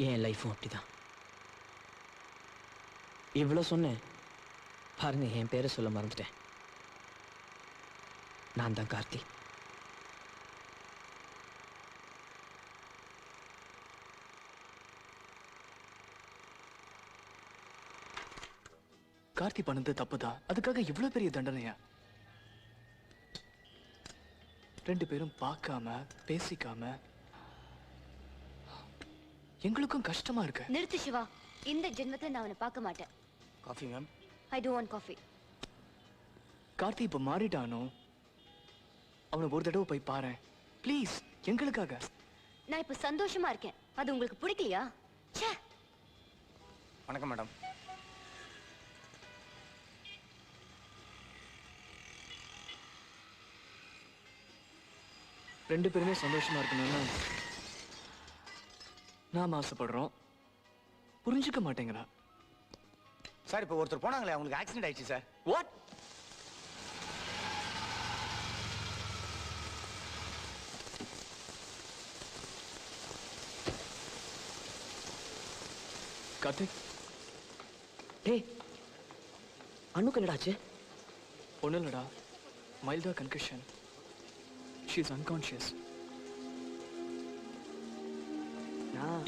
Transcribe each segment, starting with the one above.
என் லைஃப்பும் அப்படிதான். இவ்வளோ சொன்னேன் பாருங்க, என் பேரை சொல்ல மறந்துட்டேன். நான் தான் கார்த்தி. கார்த்தி பண்ணது தப்புதான். அதுக்காக இவ்வளவு பெரிய தண்டனையா? 2 பேரும் பார்க்காம பேசிக்காம எங்களுக்கும் கஷ்டமா இருக்கு. நிறுத்து சிவா, இந்த ஜென்மத்துல நான் அவனை பார்க்க மாட்டேன். Coffee ma'am. I don't want coffee. Karthi இப்ப மாறிட்டானோ, அவனை ஒரு தடவை போய் பாரு ப்ளீஸ், எங்களுக்காக. நான் இப்ப சந்தோஷமா இருக்கேன், அது உங்களுக்கு பிடிக்கலையா? ச்சே. வணக்கம் மேடம். ரெண்டு பேருமே சந்தோஷமா இருக்கணும்னு நாம ஆசைப்படுறோம், புரிஞ்சுக்க மாட்டேங்கிறா. சார் இப்போ ஒருத்தர் போனாங்களே, அவங்களுக்கு ஆக்சிடென்ட் ஆயிடுச்சு சார். வாட்? கார்த்திக். டேய், அண்ணுக்கு என்னடாச்சு? ஒன்றும் இல்லடா, மைல்டா கன்கஷன். She is unconscious.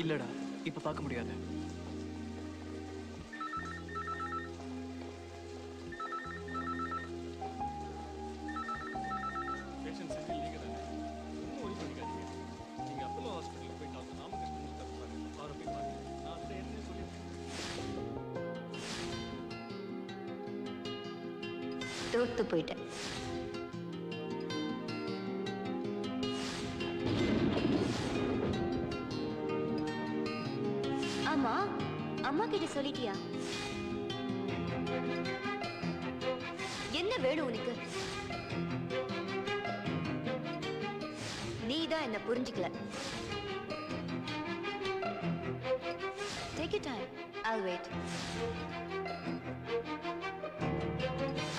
இல்லடா, இப்ப பார்க்க முடியாது. தோத்து போயிட்டேன். ஆமா, அம்மா கிட்ட சொல்லிட்டியா? என்ன வேணும் உனக்கு? நீதான் என்ன புரிஞ்சுக்கல. Take your time. I'll wait.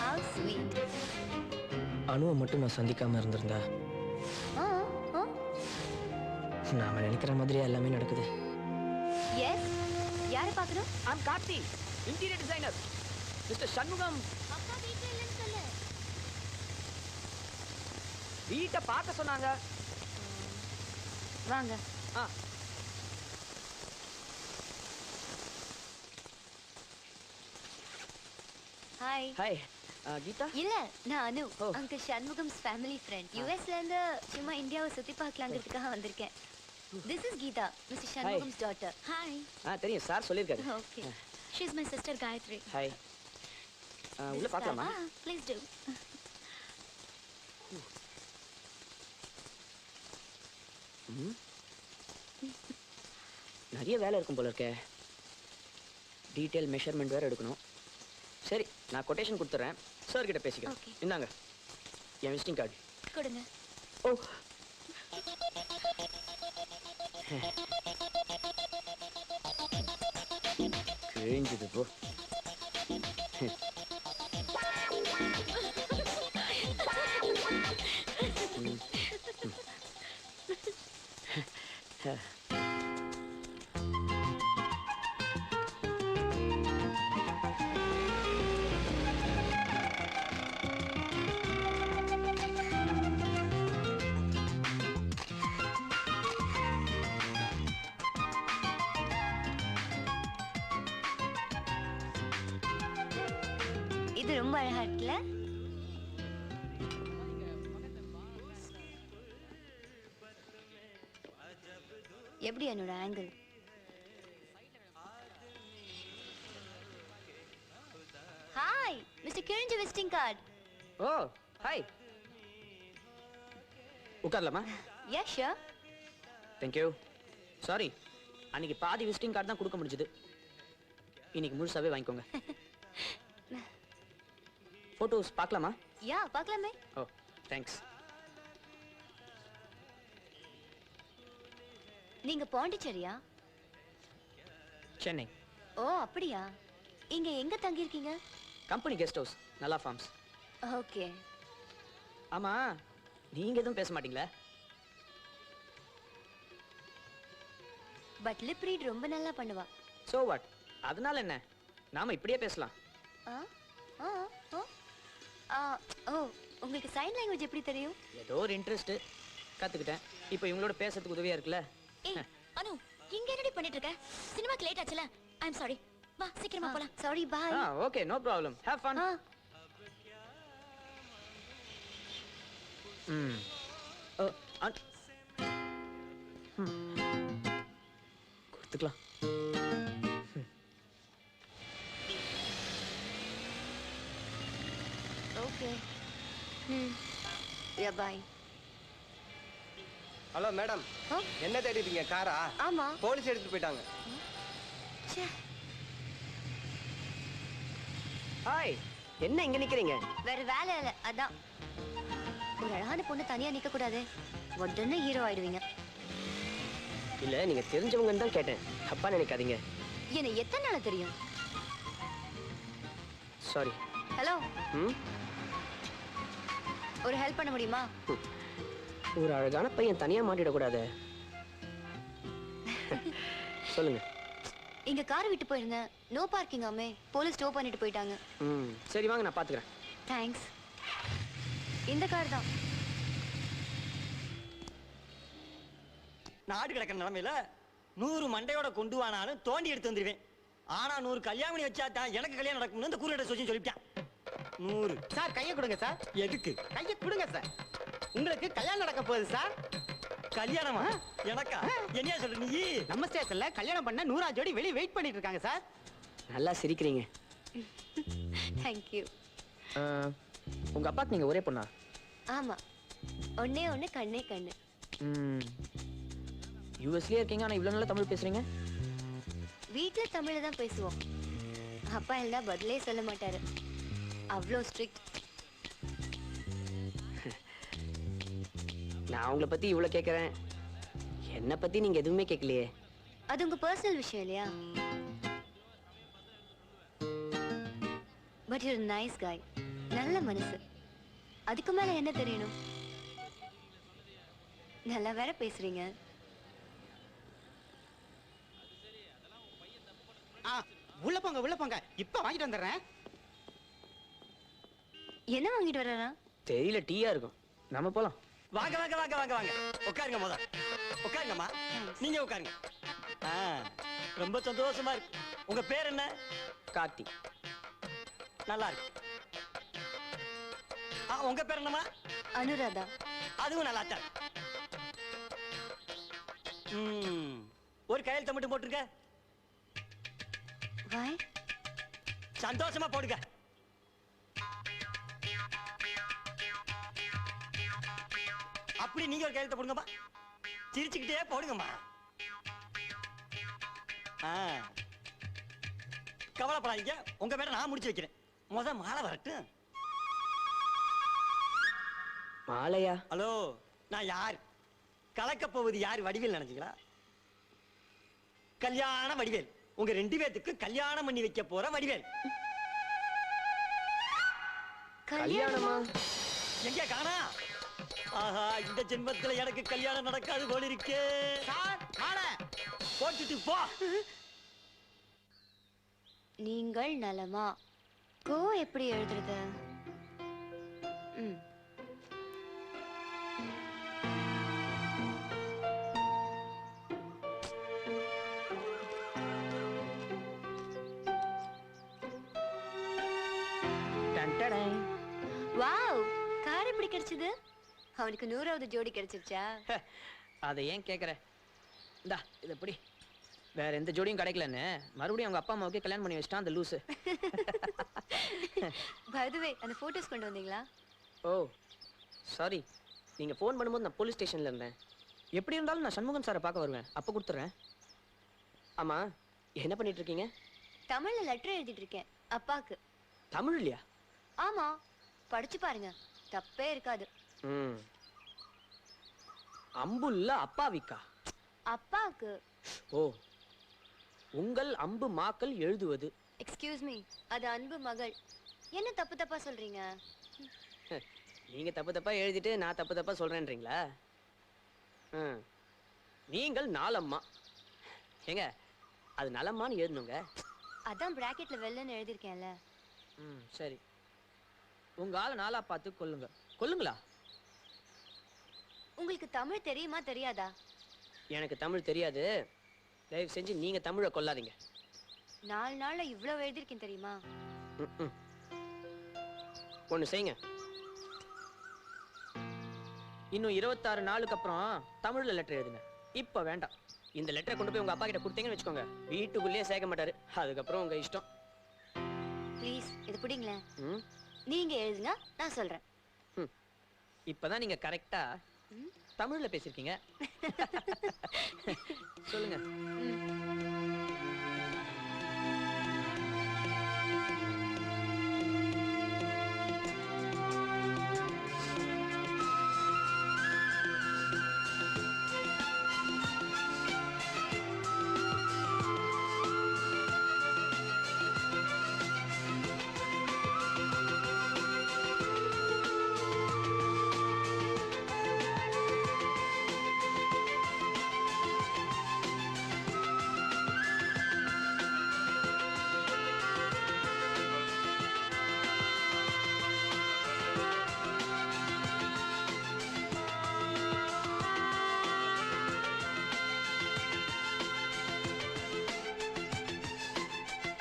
How sweet. அணுவை மட்டும் நான் சந்திக்காம இருந்திருந்தா நாம நினைக்கிற மாதிரியே எல்லாமே நடக்குது. Yes. யாரை பார்க்கணும்? I'm Karthi, interior designer. Mister Shanmugam. அப்பா வீட்ல இல்லைன்னு சொல்லு. வீட்டை பார்க்க சொன்னாங்க. வாங்க. ஹாய். ஹாய். கீதா? இல்ல, நான் Anu. Uncle Shanmugam's family friend. யுஎஸ்ல இருந்து சும்மா இந்தியாவை சுத்தி பார்க்கலாங்கிறதுக்காக வந்திருக்கேன். This is Geeta, Mr. Shanmugam's daughter. Hi. தெரியும் சார் சொல்லிருக்காரு. Okay. She is my sister Gayatri. Hi. உள்ள பார்க்கலாமா? Please do. நிறைய வேலை இருக்கும் போல இருக்கே. டீடைல் மெஷர்மெண்ட் வேற எடுக்கணும். சரி, நான் கொட்டேஷன் கொடுத்துறேன். சார் கிட்ட பேசிக்கிறேன். இந்தாங்க என் விசிட்டிங் கார்டு. கொடுங்க. ஓ, கிழிஞ்சது போ. இது ரொம்ப அழகா இருக்குல்ல? எப்படி என்னோட ஆங்கிள்? ஹாய், மிஸ்டர் கிழிஞ்ச விசிட்டிங் கார்டு. ஓ, ஹாய். உட்காரலாமா? யா, ஷூர். தேங்க்யூ. சாரி, அன்னைக்கு பாதி விசிட்டிங் கார்டு தான் கொடுக்க முடிஞ்சது. இன்னைக்கு முழுசாவே வாங்கிக்கோங்க. போட்டோஸ் பார்க்கலாமா? யா, பார்க்கலாமே. ஓ, தேங்க்ஸ். நீங்க பாண்டிச்சேரியா? சென்னை. ஓ, அப்படியா? இங்க எங்க தங்கி இருக்கீங்க? கம்பெனி கெஸ்ட் ஹவுஸ், நல்லா ஃபார்ம்ஸ். ஓகே. ஆமா, நீங்க எதுவும் பேச மாட்டீங்களா? பட் லிப் ரீட் ரொம்ப நல்லா பண்ணுவா. சோ வாட், அதனால என்ன, நாம இப்படியே பேசலாம். ஆ ஆ ஆ ஆ ஓ, உங்களுக்கு சைன் லாங்குவேஜ் எப்படி தெரியும்? ஏதோ ஒரு இன்ட்ரெஸ்ட் கத்துக்கிட்டேன். இப்போ இவங்களோட பேசுறதுக்கு உதவியா இருக்குல்ல. ஏய் அனு, இங்க என்னடி பண்ணிட்டு இருக்க? சினிமாக்கு லேட் ஆச்சுல. I am sorry. வா சீக்கிரமா போலாம். Sorry bye. Okay, no problem, have fun. கொடுத்துக்கலாம். Okay. Yeah bye. Hello madam, என்ன தேடிட்டீங்க? காரா? ஆமா. போலீஸ் எடுத்துட்டு போயிட்டாங்க. ச்சே. ஹாய், என்ன இங்க நிக்கிறீங்க? வேற வேலை இல்ல, அதான். ஒரு அழகான பொண்ணு தனியா நிக்க கூடாது, உடனே ஹீரோ ஆயிடுவீங்க. இல்ல, நீங்க தெரிஞ்சவங்கன்னு தான் கேட்டேன், தப்பா நினைக்காதீங்க. என்ன எத்தனை நாளா தெரியும்? சாரி. ஹலோ, ம், ஒரு ஹெல்ப் பண்ண முடியுமா? ஒரு அழகான பையன் தனியா மாட்டிட கூடாது. சொல்லுங்க. இங்க கார் விட்டு போயிருந்தேன், நோ பார்க்கிங் ஆமே, போலீஸ் ஸ்டோ பண்ணிட்டு போயிட்டாங்க. ம், சரி வாங்க, நான் பாத்துக்கிறேன். தேங்க்ஸ். இந்த கார் தான். நாடு கிடக்கிற நிலைமையில 100 மண்டையோட கொண்டு வானாலும் தோண்டி எடுத்து வந்துருவேன். ஆனா 100 கல்யாணி வச்சா தான் எனக்கு கல்யாணம் நடக்கும்னு இந்த கூறிட்ட சொல்லி சொல்லிட்டான். 100 சார் கையை கொடுங்க சார். எதுக்கு? கையை கொடுங்க சார். உங்களுக்கு கல்யாணம் நடக்க போகுது சார். கல்யாணமா? எனக்கா? என்னையா சொல்ற நீ? நம்ம ஸ்டேஷன்ல கல்யாணம் பண்ண 100 ஜோடி வெளிய வெயிட் பண்ணிட்டு இருக்காங்க சார். நல்லா சிரிக்கிறீங்க. Thank you. உங்க அப்பாக்கு நீங்க ஒரே பொண்ணா? ஆமா, ஒண்ணே ஒண்ணு, கண்ணே கண்ணு. யூஎஸ்லயே இருக்கீங்க, ஆனா இவ்வளவு நல்லா தமிழ் பேசுறீங்க. வீட்ல தமிழ்ல தான் பேசுவோம். அப்பா இருந்தா பதிலே சொல்ல மாட்டாரு, அவ்வளோ ஸ்ட்ரிக்ட். நான் உங்களை பத்தி இவ்வளவு கேக்குறேன், என்ன பத்தி நீங்க எதுவுமே கேட்கலையே. அது உங்க பர்சனல் விஷயம் இல்லையா? பட் யூ நைஸ் காய், நல்ல மனசு. அதுக்கு மேல என்ன தெரியணும்? நல்லா வேற பேசுறீங்க. உள்ள போங்க உள்ள போங்க, இப்ப வாங்கிட்டு வந்துடுறேன். என்ன வாங்கிட்டு வர்றாரா? தெரியல, டீயா இருக்கும். நம்ம போலாம். வாங்க வாங்க வாங்க வாங்க வாங்க, உட்காருங்க. முத உட்காருங்கம்மா. நீங்க உட்காருங்க. ரொம்ப சந்தோஷமா இருக்கு. உங்க பேர் என்ன? கார்த்தி. நல்லா இருக்கு. உங்க பேர் என்னம்மா? அனுராதா. அதுவும் நல்லா தான். ஒரு கையெழுத்த மட்டும் போட்டுருக்க. வாய். சந்தோஷமா போடுங்க. அப்படி நீங்க ஒரு கையெழுத்த போடுங்கம்மா. சிரிச்சுக்கிட்டே போடுங்கம்மா. கவலைப்படாதீங்க, உங்க பேரை நான் முடிச்சு வைக்கிறேன். முத மாலை வரட்டும். மாலையா? ஹலோ, நான் யார்? கலக்க போவது யார்? வடிவேல் நினைச்சீங்களா? கல்யாண வடிவேல். உங்க 2 பேத்துக்கு கல்யாணம் பண்ணி வைக்க போற வடிவேல். கல்யாணமா? எங்க காணா? ஆஹா, இந்த ஜென்மத்துல எனக்கு கல்யாணம் நடக்காது போல இருக்கே. சார் மாலை போட்டுட்டு போ. நீங்கள் நலமா? கோ எப்படி எழுதுறது? வாவ், கார் எப்படி கிடைச்சது? அவனுக்கு 100வது ஜோடி கிடைச்சிருச்சா? அதை ஏன் கேக்குற? இந்தா இத எப்படி, வேற எந்த ஜோடியும் கிடைக்கலன்னு மறுபடியும் அவங்க அப்பா அம்மாவுக்கு கல்யாணம் பண்ணி வச்சிட்டான் அந்த லூசு. பை தி வே, அந்த போட்டோஸ் கொண்டு வந்தீங்களா? ஓ சாரி, நீங்க ஃபோன் பண்ணும்போது நான் போலீஸ் ஸ்டேஷன்ல இருந்தேன். எப்படி இருந்தாலும் நான் சண்முகம் சாரை பார்க்க வருவேன், அப்ப கொடுத்துறேன். ஆமா, என்ன பண்ணிட்டு இருக்கீங்க? தமிழ்ல லெட்டர் எழுதிட்டு இருக்கேன் அப்பாக்கு. தமிழ் இல்லையா? ஆமா, படிச்சு பாருங்க, தப்பே இருக்காது. அம்புல்ல அப்பாவிக்கா? அப்பாக்கு. ஓ, உங்கள் அம்பு மாக்கள் எழுதுவது. எக்ஸ்கியூஸ் மீ, அது அன்பு மகள். என்ன தப்பு தப்பா சொல்றீங்க? நீங்க தப்பு தப்பா எழுதிட்டு நான் தப்பு தப்பா சொல்றேன்றீங்களா? நீங்கள் நாலம்மா, ஏங்க அது நலமான்னு எழுதணுங்க. அதான் பிராக்கெட்ல வெள்ளன்னு எழுதிருக்கேன்ல. ம் சரி. உங்க ஆளை நாளா பார்த்து கொல்லுங்க. கொல்லுங்களா? உங்களுக்கு தமிழ் தெரியுமா தெரியாதா? எனக்கு தமிழ் தெரியாது. தயவு செஞ்சு நீங்க தமிழை கொல்லாதீங்க. 4 நாள்ல இவ்வளவு எழுதிருக்கேன் தெரியுமா? ஒண்ணு செய்யுங்க. இன்னும் 26 நாளுக்கு அப்புறம் தமிழ்ல லெட்டர் எழுதுங்க. இப்ப வேண்டாம். இந்த லெட்டரை கொண்டு போய் உங்க அப்பா கிட்ட கொடுத்தீங்கன்னு வச்சுக்கோங்க, வீட்டுக்குள்ளேயே சேர்க்க மாட்டாரு. அதுக்கப்புறம் உங்க இஷ்டம். ப்ளீஸ் இது பிடிங்களேன். ம் நீங்க எழுதுங்க, நான் சொல்றேன். இப்பதான் நீங்க கரெக்டா தமிழ்ல பேசிருக்கீங்க. சொல்லுங்க.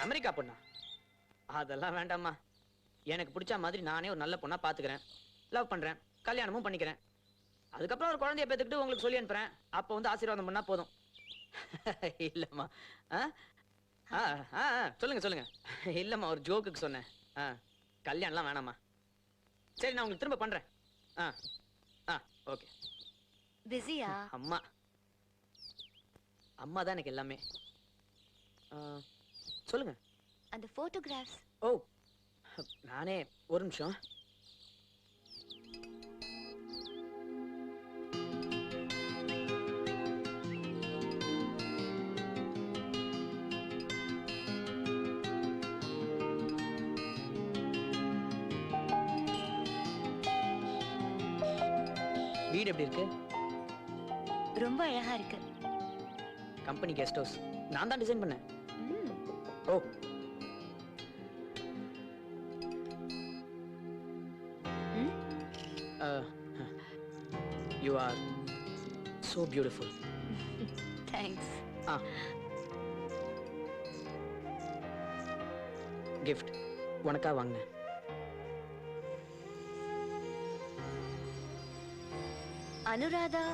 அமெரிக்கா பொண்ணா? அதெல்லாம் வேண்டாம்மா. எனக்கு பிடிச்ச மாதிரி நானே ஒரு நல்ல பொண்ணா பாத்துக்கிறேன், லவ் பண்றேன், கல்யாணமும் பண்ணிக்கிறேன். அதுக்கப்புறம் ஒரு குழந்தைய பெற்றுக்கிட்டு உங்களுக்கு சொல்லி அனுப்புறேன். அப்போ வந்து ஆசீர்வாதம் பண்ணா போதும். இல்லம்மா. சொல்லுங்க சொல்லுங்க. இல்லம்மா, ஒரு ஜோக்குக்கு சொன்னேன். கல்யாணம்லாம் வேணாம்மா. சரி, நான் உங்களுக்கு திரும்ப பண்றேன். ஓகே. பிஸியா? அம்மா அம்மா தான் எனக்கு எல்லாமே. சொல்லுங்க. அந்த போட்டோகிராஃப்ஸ். ஓ, நானே ஒரு நிமிஷம். வீடு எப்படி இருக்கு? ரொம்ப அழகா இருக்கு. கம்பெனி கெஸ்ட் ஹவுஸ் நான் தான் டிசைன் பண்ணேன். Oh, you are so beautiful. Thanks. Gift உனக்கா வாங்கினேன். Anuradha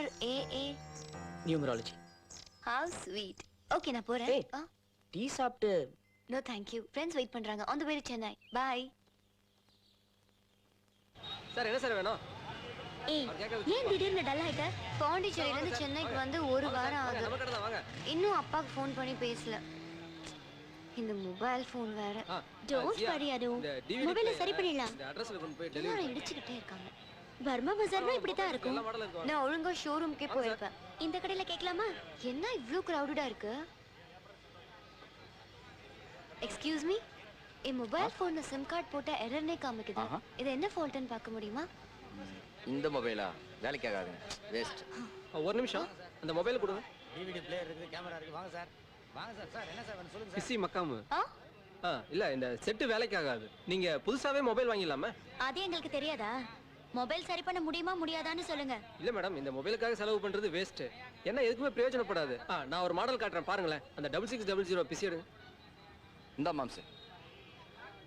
RAA. Numerology. How sweet. Okay, நான் போறேன். ஏய், டீ சாப்பிட்டு. No thank you. Friends wait பண்றாங்க. On the way to Chennai. Bye. Sir என்ன சார் வேணும்? ஏய், ஏன் திடீர்னு டல் ஆயிட்ட? பாண்டிச்சேரியில இருந்து சென்னைக்கு வந்து 1 வாரம் ஆகுது. நம்ம கடை தான், வாங்க. இன்னும் அப்பாக்கு ஃபோன் பண்ணி பேசல. இந்த மொபைல் ஃபோன் வேற. டோன்ட் வரி அது. இந்த DVD மொபைல சரி பண்ணிடலாம். இந்த அட்ரஸ்ல கொண்டு போய் எல்லாரும் டெலிவரி இடிச்சுக்கிட்டே இருக்காங்க. பர்மா பஜார்னா இப்படி தான் இருக்கும். எல்லா மாடலும் இருக்கு. நான் ஒழுங்கா ஷோரூம்க்கே போயிருப்பேன். இந்த கடையில கேட்கலாமா? என்ன இவ்ளோ கிரவுடடா இருக்கு? எக்ஸ்கியூஸ் மீ, என் மொபைல் ஃபோன்ல சிம் கார்டு போட்டா எரர்னே காமிக்குது. இது என்ன ஃபால்ட்னு பார்க்க முடியுமா? இந்த மொபைலா வேலைக்கு ஆகாதுங்க, வேஸ்ட். ஒரு நிமிஷம், அந்த மொபைல் கொடுங்க. டிவிடி பிளேயர் இருக்கு, கேமரா இருக்கு. வாங்க சார், வாங்க சார். சார் என்ன சார் வேணும் சொல்லுங்க சார். பிசி மக்காமு. ஆ? இல்ல, இந்த செட்டு வேலைக்கு ஆகாது. நீங்க புதுசாவே மொபைல் வாங்கிடலாமா? அது எங்களுக்கு தெரியாதா? மொபைல் சரி பண்ண முடியுமா முடியாதான்னு சொல்லுங்க. இல்ல மேடம், இந்த மொபைலுக்காக செலவு பண்றது வேஸ்ட். என்ன எதுக்குமே பிரயோஜனப்படாது. நான் ஒரு மாடல் காட்டுறேன் பாருங்களேன். அந்த 6600 பிசி எடுங்க. இந்த மாம்ஸ்.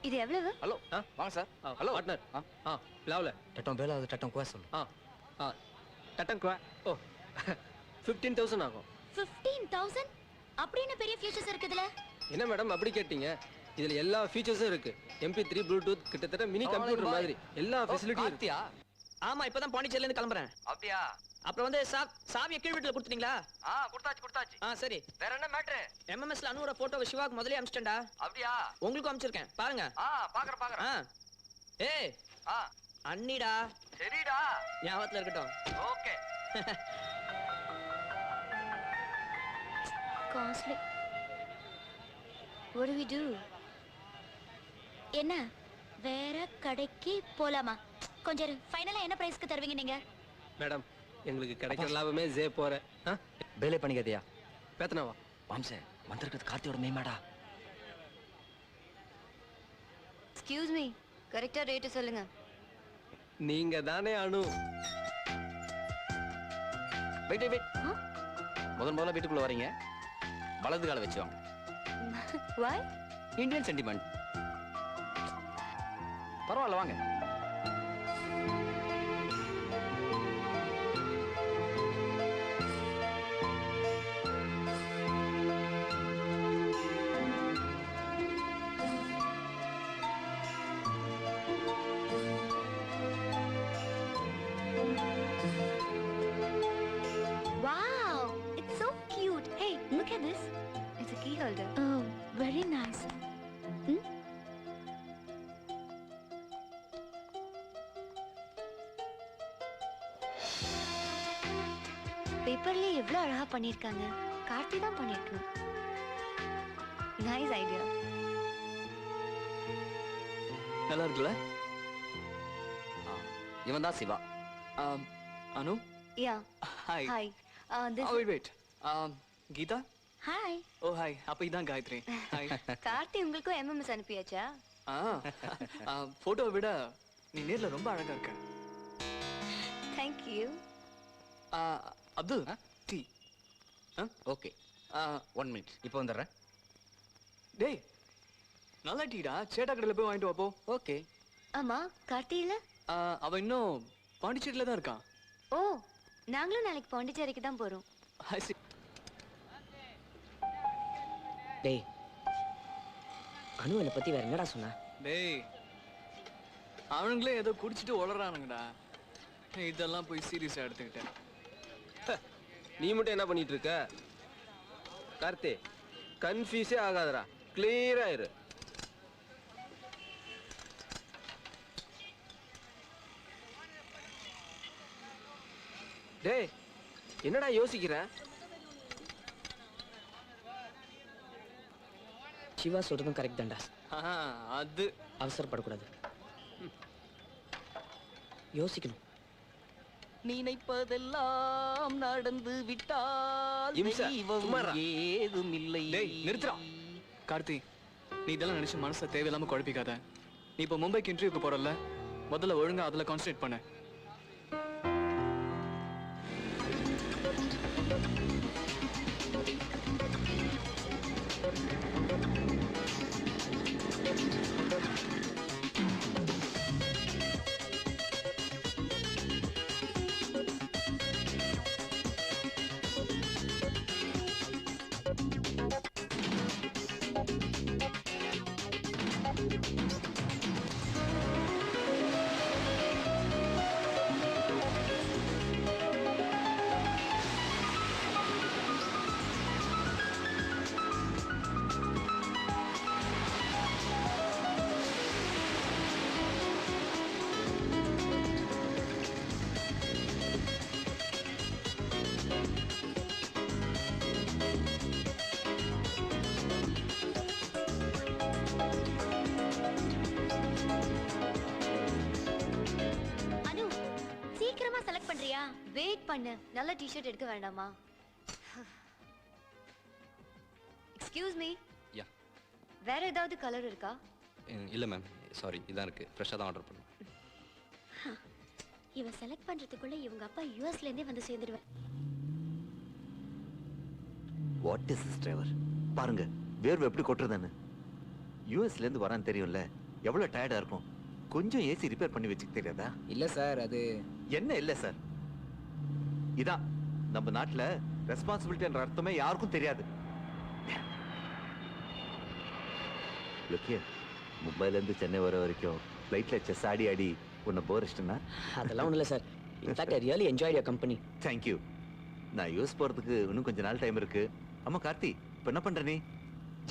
இது எவ்வளவு? ஹலோ, வாங்க சார். Hello partner. லாவ்ல டட்டம் பேல அது டட்டம் குவா சொல்லு. டட்டங்குவா. ஓ, 15,000 ஆகும். 15,000? அப்படி என்ன பெரிய ஃபியூச்சர்ஸ் இருக்குதுல? என்ன மேடம் அப்படி கேட்டீங்க? இதுல எல்லா ஃபீச்சர்ஸும் இருக்கு. MP3, ப்ளூடூத், கிட்டத்தட்ட மினி கம்ப்யூட்டர் மாதிரி எல்லா ஃபெசிலிட்டியும் இருக்கு. ஆமா, இப்பதான் பாண்டிச்சேரியில இருந்து கிளம்புறேன். அப்படியா? அப்புறம் வந்து சாவியை கீழ் வீட்டுல கொடுத்துட்டீங்களா? கொடுத்தாச்சு. சரி. வேற என்ன மேட்ரு? MMSல அனுவர போட்டோ சிவாக்கு முதல்ல அனுப்பிச்சிட்டேன்டா. அப்படியா? உங்களுக்கும் அனுப்பிச்சிருக்கேன், பாருங்க. பாக்குறேன். ஏய், அண்ணிடா. சரிடா, ஞாபகத்துல இருக்கட்டும். Okay. Costly. What do we do? என்ன வேற கடைக்கு போலாமா? கொஞ்சம் ஃபைனலா என்ன பிரைஸ்க்கு தருவீங்க நீங்க? மேடம், எங்களுக்கு கிடைக்கிற லாபமே ஜே போற. பேலே பண்ணிக்கதியா? பேத்தனாவா? மாம்சே வந்திருக்கிறது கார்த்தியோட மேமாடா. எக்ஸ்கியூஸ் மீ, கரெக்டா ரேட் சொல்லுங்க. நீங்க தானே அனு? வெயிட். முதல்ல வீட்டுக்குள்ள வரீங்க, வலது கால வச்சு வாங்க. Why? Indian sentiment. பரவாயில்ல வாங்க. Wow, it's so cute. Hey, look at this. It's a key holder. Oh, very nice. பேப்பர்ல எவ்வளவு அழகா பண்ணிருக்காங்க. கார்த்தி தான் பண்ணிருக்கணும். Nice idea. நல்லா இருக்குல்ல? இவன் தான் Siva. Anu, yeah, hi. Hi. This wait. Geetha? Hi. Oh hi. அப்ப இதான் காயத்ரி. ஹாய். கார்த்தி உங்களுக்கும் MMS அனுப்பியாச்சா? போட்டோவை விட நீ நேர்ல ரொம்ப அழகா இருக்க. Thank you. Abdul, tea. Okay, 1 minute, இப்போ வந்துடுறேன். டேய், நல்லா டீடா. சேட்டா கடையில போய் வாங்கிட்டு வாப்போ. ஓகே. ஆமா, கார்த்தி இல்ல? அவன் இன்னும் பாண்டிச்சேரியில தான் இருக்கான். ஓ, நாங்களும் நாளைக்கு பாண்டிச்சேரிக்கு தான் போறோம். I see. டேய், அனு என்னை பத்தி வேற என்னடா சொன்னா? டேய், அவனுங்களே ஏதோ குடிச்சிட்டு உளறானுங்கடா. இதெல்லாம் போய் சீரியஸா எடுத்துக்கிட்டேன். நீ மட்டும் என்ன பண்ணிட்டு இருக்க? கார்த்தி, கன்ஃபியூஸே ஆகாதடா, கிளியரா இரு. டேய், என்னடா யோசிக்கிற? சிவா சொல்றதும் கரெக்ட் தான்டா. அது அவசரப்படக்கூடாது, யோசிக்கணும். நினைப்பதெல்லாம் நடந்து விட்டால் இம்சா, சும்மாடா. ஏதும் இல்லை. டேய், நிறுத்துறா. கார்த்தி, நீ இதெல்லாம் நினைச்சு மனசை தேவையில்லாம குழப்பிக்காத. நீ இப்ப மும்பைக்கு இன்டர்வியூக்கு போறல, முதல்ல ஒழுங்கா அதுல கான்சென்ட்ரேட் பண்ணு. அனு, சீக்கிரமா செலக்ட் பண்றியா? வெயிட் பண்ணு, நல்ல டி-ஷர்ட் எடுக்க வேண்டாமா? எக்ஸ்கியூஸ் மீ, யா. வேற ஏதாவது கலர் இருக்கா? இல்லை மேம், சாரி, இதான் இருக்கு. ஃப்ரெஷ்ஷாக தான் ஆர்டர் பண்ணேன். இவன் செலக்ட் பண்றதுக்குள்ள இவங்க அப்பா யூஎஸ்ல இருந்தே வந்து சேர்ந்துடுவேன். What is this driver? பாருங்க வேர்வை எப்படி கொட்டுறதுன்னு. யூஎஸ்ல இருந்து வரான்னு தெரியும்ல, எவ்வளவு டயர்டா இருக்கும். கொஞ்சம் ஏசி ரிப்பேர் பண்ணி வச்சுக்க தெரியாதா? இல்ல சார், அது என்ன இல்ல சார்? இதான் நம்ம நாட்டுல ரெஸ்பான்சிபிலிட்டின்ற அர்த்தமே யாருக்கும் தெரியாது. மும்பைல இருந்து சென்னை வர வரைக்கும் ஃப்ளைட்ல செஸ் ஆடி ஆடி உன்னை போர் அடிச்சிட்டேனா? அதெல்லாம் ஒண்ணும் இல்ல sir. In fact I really enjoyed your company. Thank you. நான் யூஎஸ் போறதுக்கு இன்னும் கொஞ்ச நாள் டைம் இருக்கு. ஆமா கார்த்தி, இப்ப என்ன பண்ற நீ?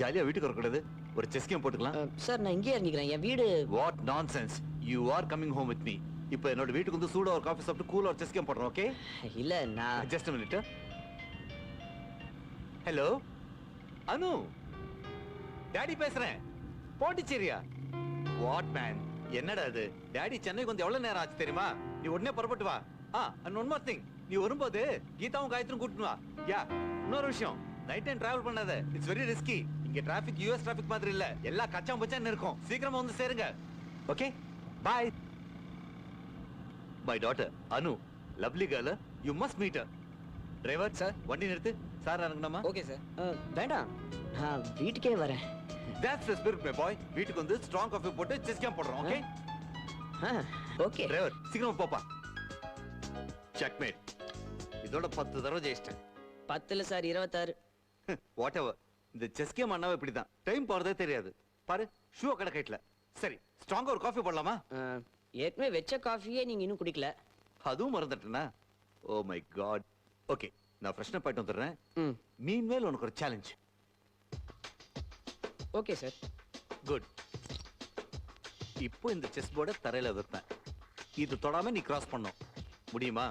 ஜாலியா வீட்டுக்கு வரக்கூடாது, ஒரு செஸ் கேம் போட்டுக்கலாம். சார் நான் இங்கேயே இறங்கிக்கிறேன், என் வீடு. What nonsense, you are coming home with me. இப்போ என்னோட வீட்டுக்கு வந்து சூடா ஒரு காஃபி சாப்பிட்டு கூலா ஒரு செஸ் கேம் போடுறோம், ஓகே? இல்ல நான் just a minute. Hello Anu, daddy பேசுறேன். பாண்டிச்சேரியா? வாட் மேன், என்னடா இது? டாடி சென்னைக்கு வந்து எவ்வளவு நேரம் ஆச்சு தெரியுமா? நீ உடனே புறப்பட்டு வா. அண்ட் ஒன் மோர் திங், நீ வரும்போது கீதாவும் காயத்ரியும் கூட்டிட்டு வா. யா, இன்னொரு விஷயம், நைட் டைம் டிராவல் பண்ணாத. It's very risky. இங்க டிராஃபிக் யுஎஸ் டிராஃபிக் மாதிரி இல்ல. எல்லா கச்சாம் பச்சான்னு இருக்கும். சீக்கிரமா வந்து சேருங்க. Okay bye. My daughter Anu, lovely girl. You must meet her. Driver sir. வண்டி நிறுத்து. சார் இறங்கணுமா? Okay sir. வேண்டாம், நான் வீட்டுக்கே வரேன். That's the spirit, my boy. வீட்டுக்கு வந்து ஸ்ட்ராங் காஃபி போட்டு செஸ் கேம் போடுறோம். Okay okay. டிரைவர் சீக்கிரமா போப்பா. செக்மேட். இதோட 10 தடவை ஜெயிச்சிட்டேன். 10 சார் 26. What ever. இந்த செஸ் கேம் அண்ணாவே இப்படிதான். டைம் போறதே தெரியாது. பாரு ஷூ கடை கைட்ல. சரி ஸ்ட்ராங்கா ஒரு காஃபி போடலாமா? ஏற்கனவே வெச்ச காஃபியே நீங்க இன்னும் குடிக்கல. அதுவும் மறந்துட்டேனா? Oh my god. ஓகே நான் ஃப்ரெஷ்னா போயிட்டு வந்துடுறேன். ம் மீன்வேல் உனக்கு ஒரு சேலஞ்ச். Okay sir. குட். இப்போ இந்த செஸ் போர்டை தரையில வைப்பேன். இது தொடாம நீ கிராஸ் பண்ணும். முடியுமா?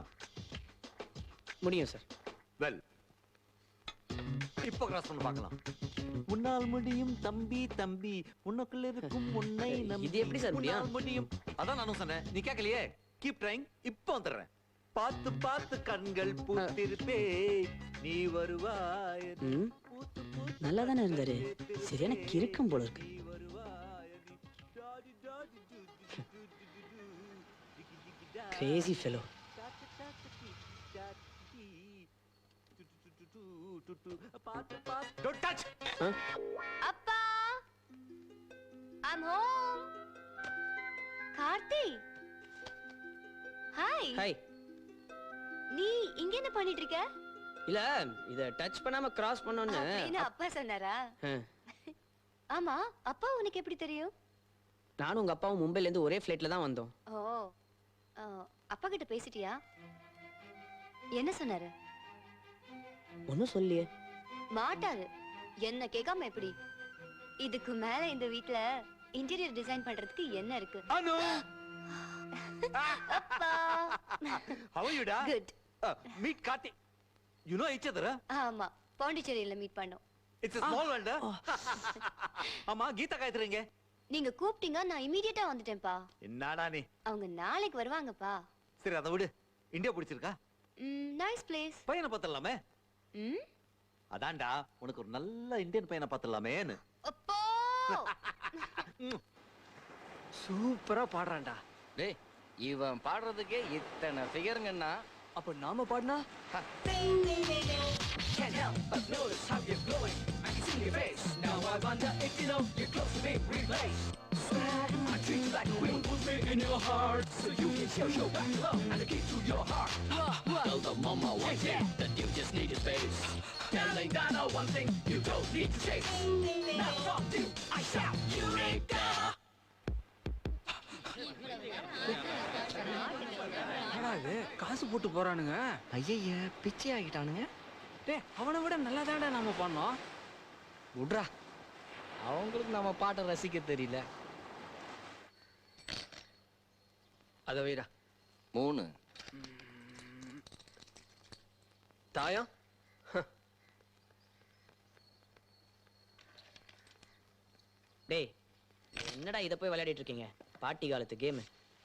முடியும் சார். வெல் இப்போ கிராஸ் பண்ண பார்க்கலாம். உன்னால் முடியும் தம்பி தம்பி, உனக்குள்ள இருக்கும் உன்னை நம்பி. இது எப்படி சார் முடியும்? உன்னால் முடியும். அதான் நானும் சொன்னேன். நீ கேட்கலையே. Keep trying. இப்போ வந்துடுறேன். பார்த்து பார்த்து கண்கள் பூத்திருப்பே, நீ வருவாய். ம் நல்லா தானே இருந்தாரு. சரியான கிறுக்கம் போல இருக்கு. Crazy fellow. Don't touch. அப்பா, I'm home. Karthi, hi. Hi. நீ இங்க என்ன பண்ணிட்டு இருக்க? இல்ல இத டச் பண்ணாம கிராஸ் பண்ணனும்னு அப்படின்னு அப்பா சொன்னாரா? ஆமா, அப்பா உனக்கு எப்படி தெரியும்? நானும் உங்க அப்பாவும் மும்பைல இருந்து ஒரே ஃளைட்ல தான் வந்தோம். ஓ, அப்பா கிட்ட பேசிட்டியா? என்ன சொன்னாரு? ஒன்னும் சொல்லியே. மாட்டாரு. என்ன கேட்காம எப்படி? இதுக்கு மேல இந்த வீட்ல இன்டீரியர் டிசைன் பண்றதுக்கு என்ன இருக்கு? அனு. அப்பா. How are you, da? Good. Meet Karthi. You know each other? ஆமா, பாண்டிச்சேரியில மீட் பண்ணோம். It's a small world. ஆமா கீதா காயத்ரிங்க. நீங்க கூப்பிட்டீங்க, நான் இமிடியேட்டா வந்துட்டேன்ப்பா. என்னடா நீ? அவங்க நாளைக்கு வருவாங்கப்பா. சரி அதை விடு. இந்தியா பிடிச்சிருக்கா? Nice place. பையனை பார்த்தலாமே. ம் அதான்டா உனக்கு ஒரு நல்ல இந்தியன் பையனை பார்த்தலாமேன்னு. அப்பா. சூப்பரா பாடுறான்டா. டேய் இவன் பாடுறதுக்கே இத்தனை ஃபிகருங்கன்னா அப்ப நாம பாடினா காசு போட்டு போறானுங்க. ஐய பிச்சை ஆகிட்டானுங்க. டேய் அவனை விட நல்லா தான்டா நாம பண்ணோம். விட்றா, அவங்களுக்கு நம்ம பாட்டை ரசிக்க தெரியல. அத வைடா. 3 தாயம். டேய் என்னடா இத போய் விளையாடிட்டு இருக்கீங்க? பாட்டி காலத்து கேம்.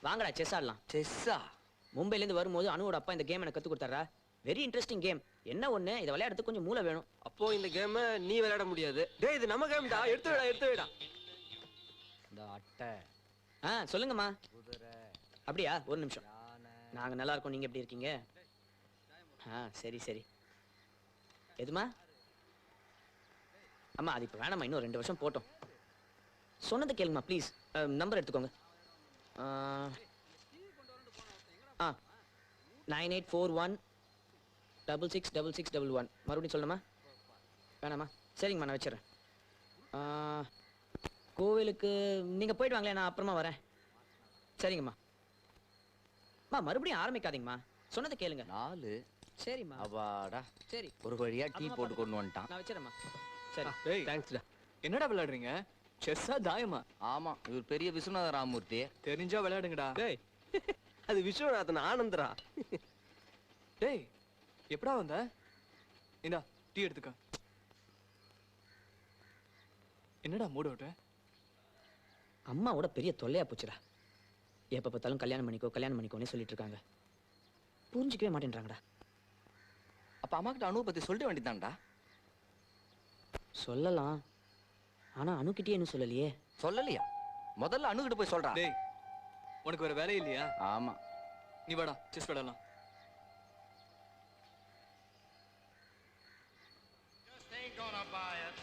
வாங்கடா செஸ் ஆடலாம். செஸ்ஸா? மும்பைல இருந்து வரும்போது அனுவோட அப்பா இந்த கேம் எனக்கு கத்து கொடுத்தாரா. Very interesting game. என்ன ஒண்ணு, இத விளையாடுறதுக்கு கொஞ்சம் மூளை வேணும். அப்போ இந்த கேம நீ விளையாட முடியாது. டேய் இது நம்ம கேம்டா. எடுத்து வைடா, எடுத்து வைடா. இந்த அட்டை சொல்லுங்கம்மா. அப்படியா? ஒரு நிமிஷம். நாங்க நல்லா இருக்கோம், நீங்க எப்படி இருக்கீங்க? சரி சரி. எதுமா? அம்மா அது இப்ப வேணாம்மா, இன்னும் 2 வருஷம் போட்டோம். சொன்னது கேளுங்கம்மா ப்ளீஸ். நம்பர் எடுத்துக்கோங்க. 9841666611. மறுபடியும் சொல்லணுமா? வேணாமா? சரிங்கம்மா நான் வச்சிடறேன். கோவிலுக்கு நீங்க போயிட்டு வாங்களேன், நான் அப்புறமா வரேன். சரிங்கம்மா. மறுபடியும் ஆரம்பிக்காதீங்கம்மா, சொன்னதை கேளுங்க. 4. சரிம்மா. அவாடா, சரி ஒரு வழியா டீ போட்டு கொண்டு வந்துட்டான். நான் வச்சிடறேம்மா. சரி. டேய் தேங்க்ஸ்டா. என்னடா விளையாடுறீங்க? செஸ்ஸா தாயமா? ஆமா இவர் பெரிய விஸ்வநாத ராமமூர்த்தி. தெரிஞ்சா விளையாடுங்கடா. டேய் அது விஸ்வநாதன் ஆனந்தரா. டேய் எப்படா வந்த? இந்தா டீ எடுத்துக்க. என்னடா மூட் அவுட்? அம்மாவோட பெரிய தொல்லையா போச்சுடா. எப்ப பார்த்தாலும் கல்யாணம் பண்ணிக்கோன்னு சொல்லிட்டு இருக்காங்க. புரிஞ்சிக்கவே மாட்டேன்றாங்கடா. அப்ப அம்மா கிட்ட அனுவை பத்தி சொல்லிட்டு வேண்டியதான்டா. சொல்லலாம் ஆனா அணுக்கிட்டே என்ன சொல்லலையே. சொல்லலையா? முதல்ல அணுகிட்ட போய் சொல்றான். டேய் உனக்கு வேற வேலை இல்லையா? ஆமா. நீ வாடா செஸ் விளையாடலாம். Just ain't gonna buy it.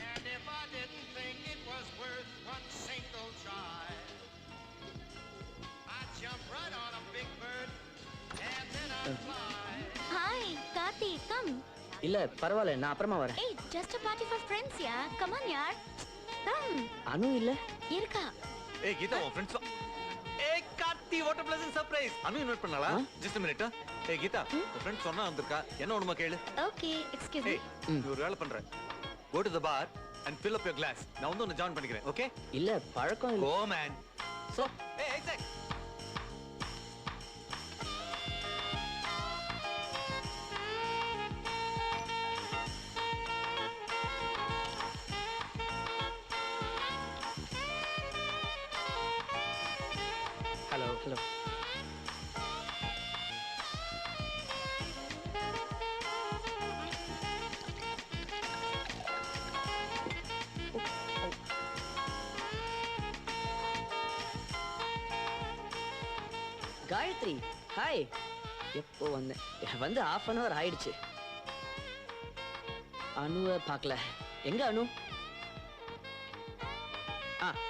And if I didn't think it was worth one single try, I'd jump right on a big bird and then I'd fly. Hi Karthi come. இல்ல பரவாயில்ல, நான் அப்புறமா வரேன். ஏய் just a party for friends yeah. Come on யார். Come. Anu இல்ல இருக்கா. ஏய் கீதா உன் ஃப்ரெண்ட்ஸ் ஏய் Karthi what a pleasant surprise. Anu invite பண்ணலா? ஜஸ்ட் a minute. ஏய் கீதா உன் ஃப்ரெண்ட்ஸ் சொன்னா வந்திருக்கா. என்ன ஒண்ணுமா கேளு. Okay excuse me. ஏய் நீ ஒரு வேலை பண்ற. Go to the bar and fill up your glass. நான் வந்து உன்னை ஜாயின் பண்ணிக்கிறேன். ஓகே? இல்ல பழக்கம் இல்ல. Go man. So, hey Isaac. Hello hello. Gayathri hi. எப்போ வந்தேன்? வந்து half an hour ஆயிடுச்சு. அனுவை பார்க்கல. எங்க அனு?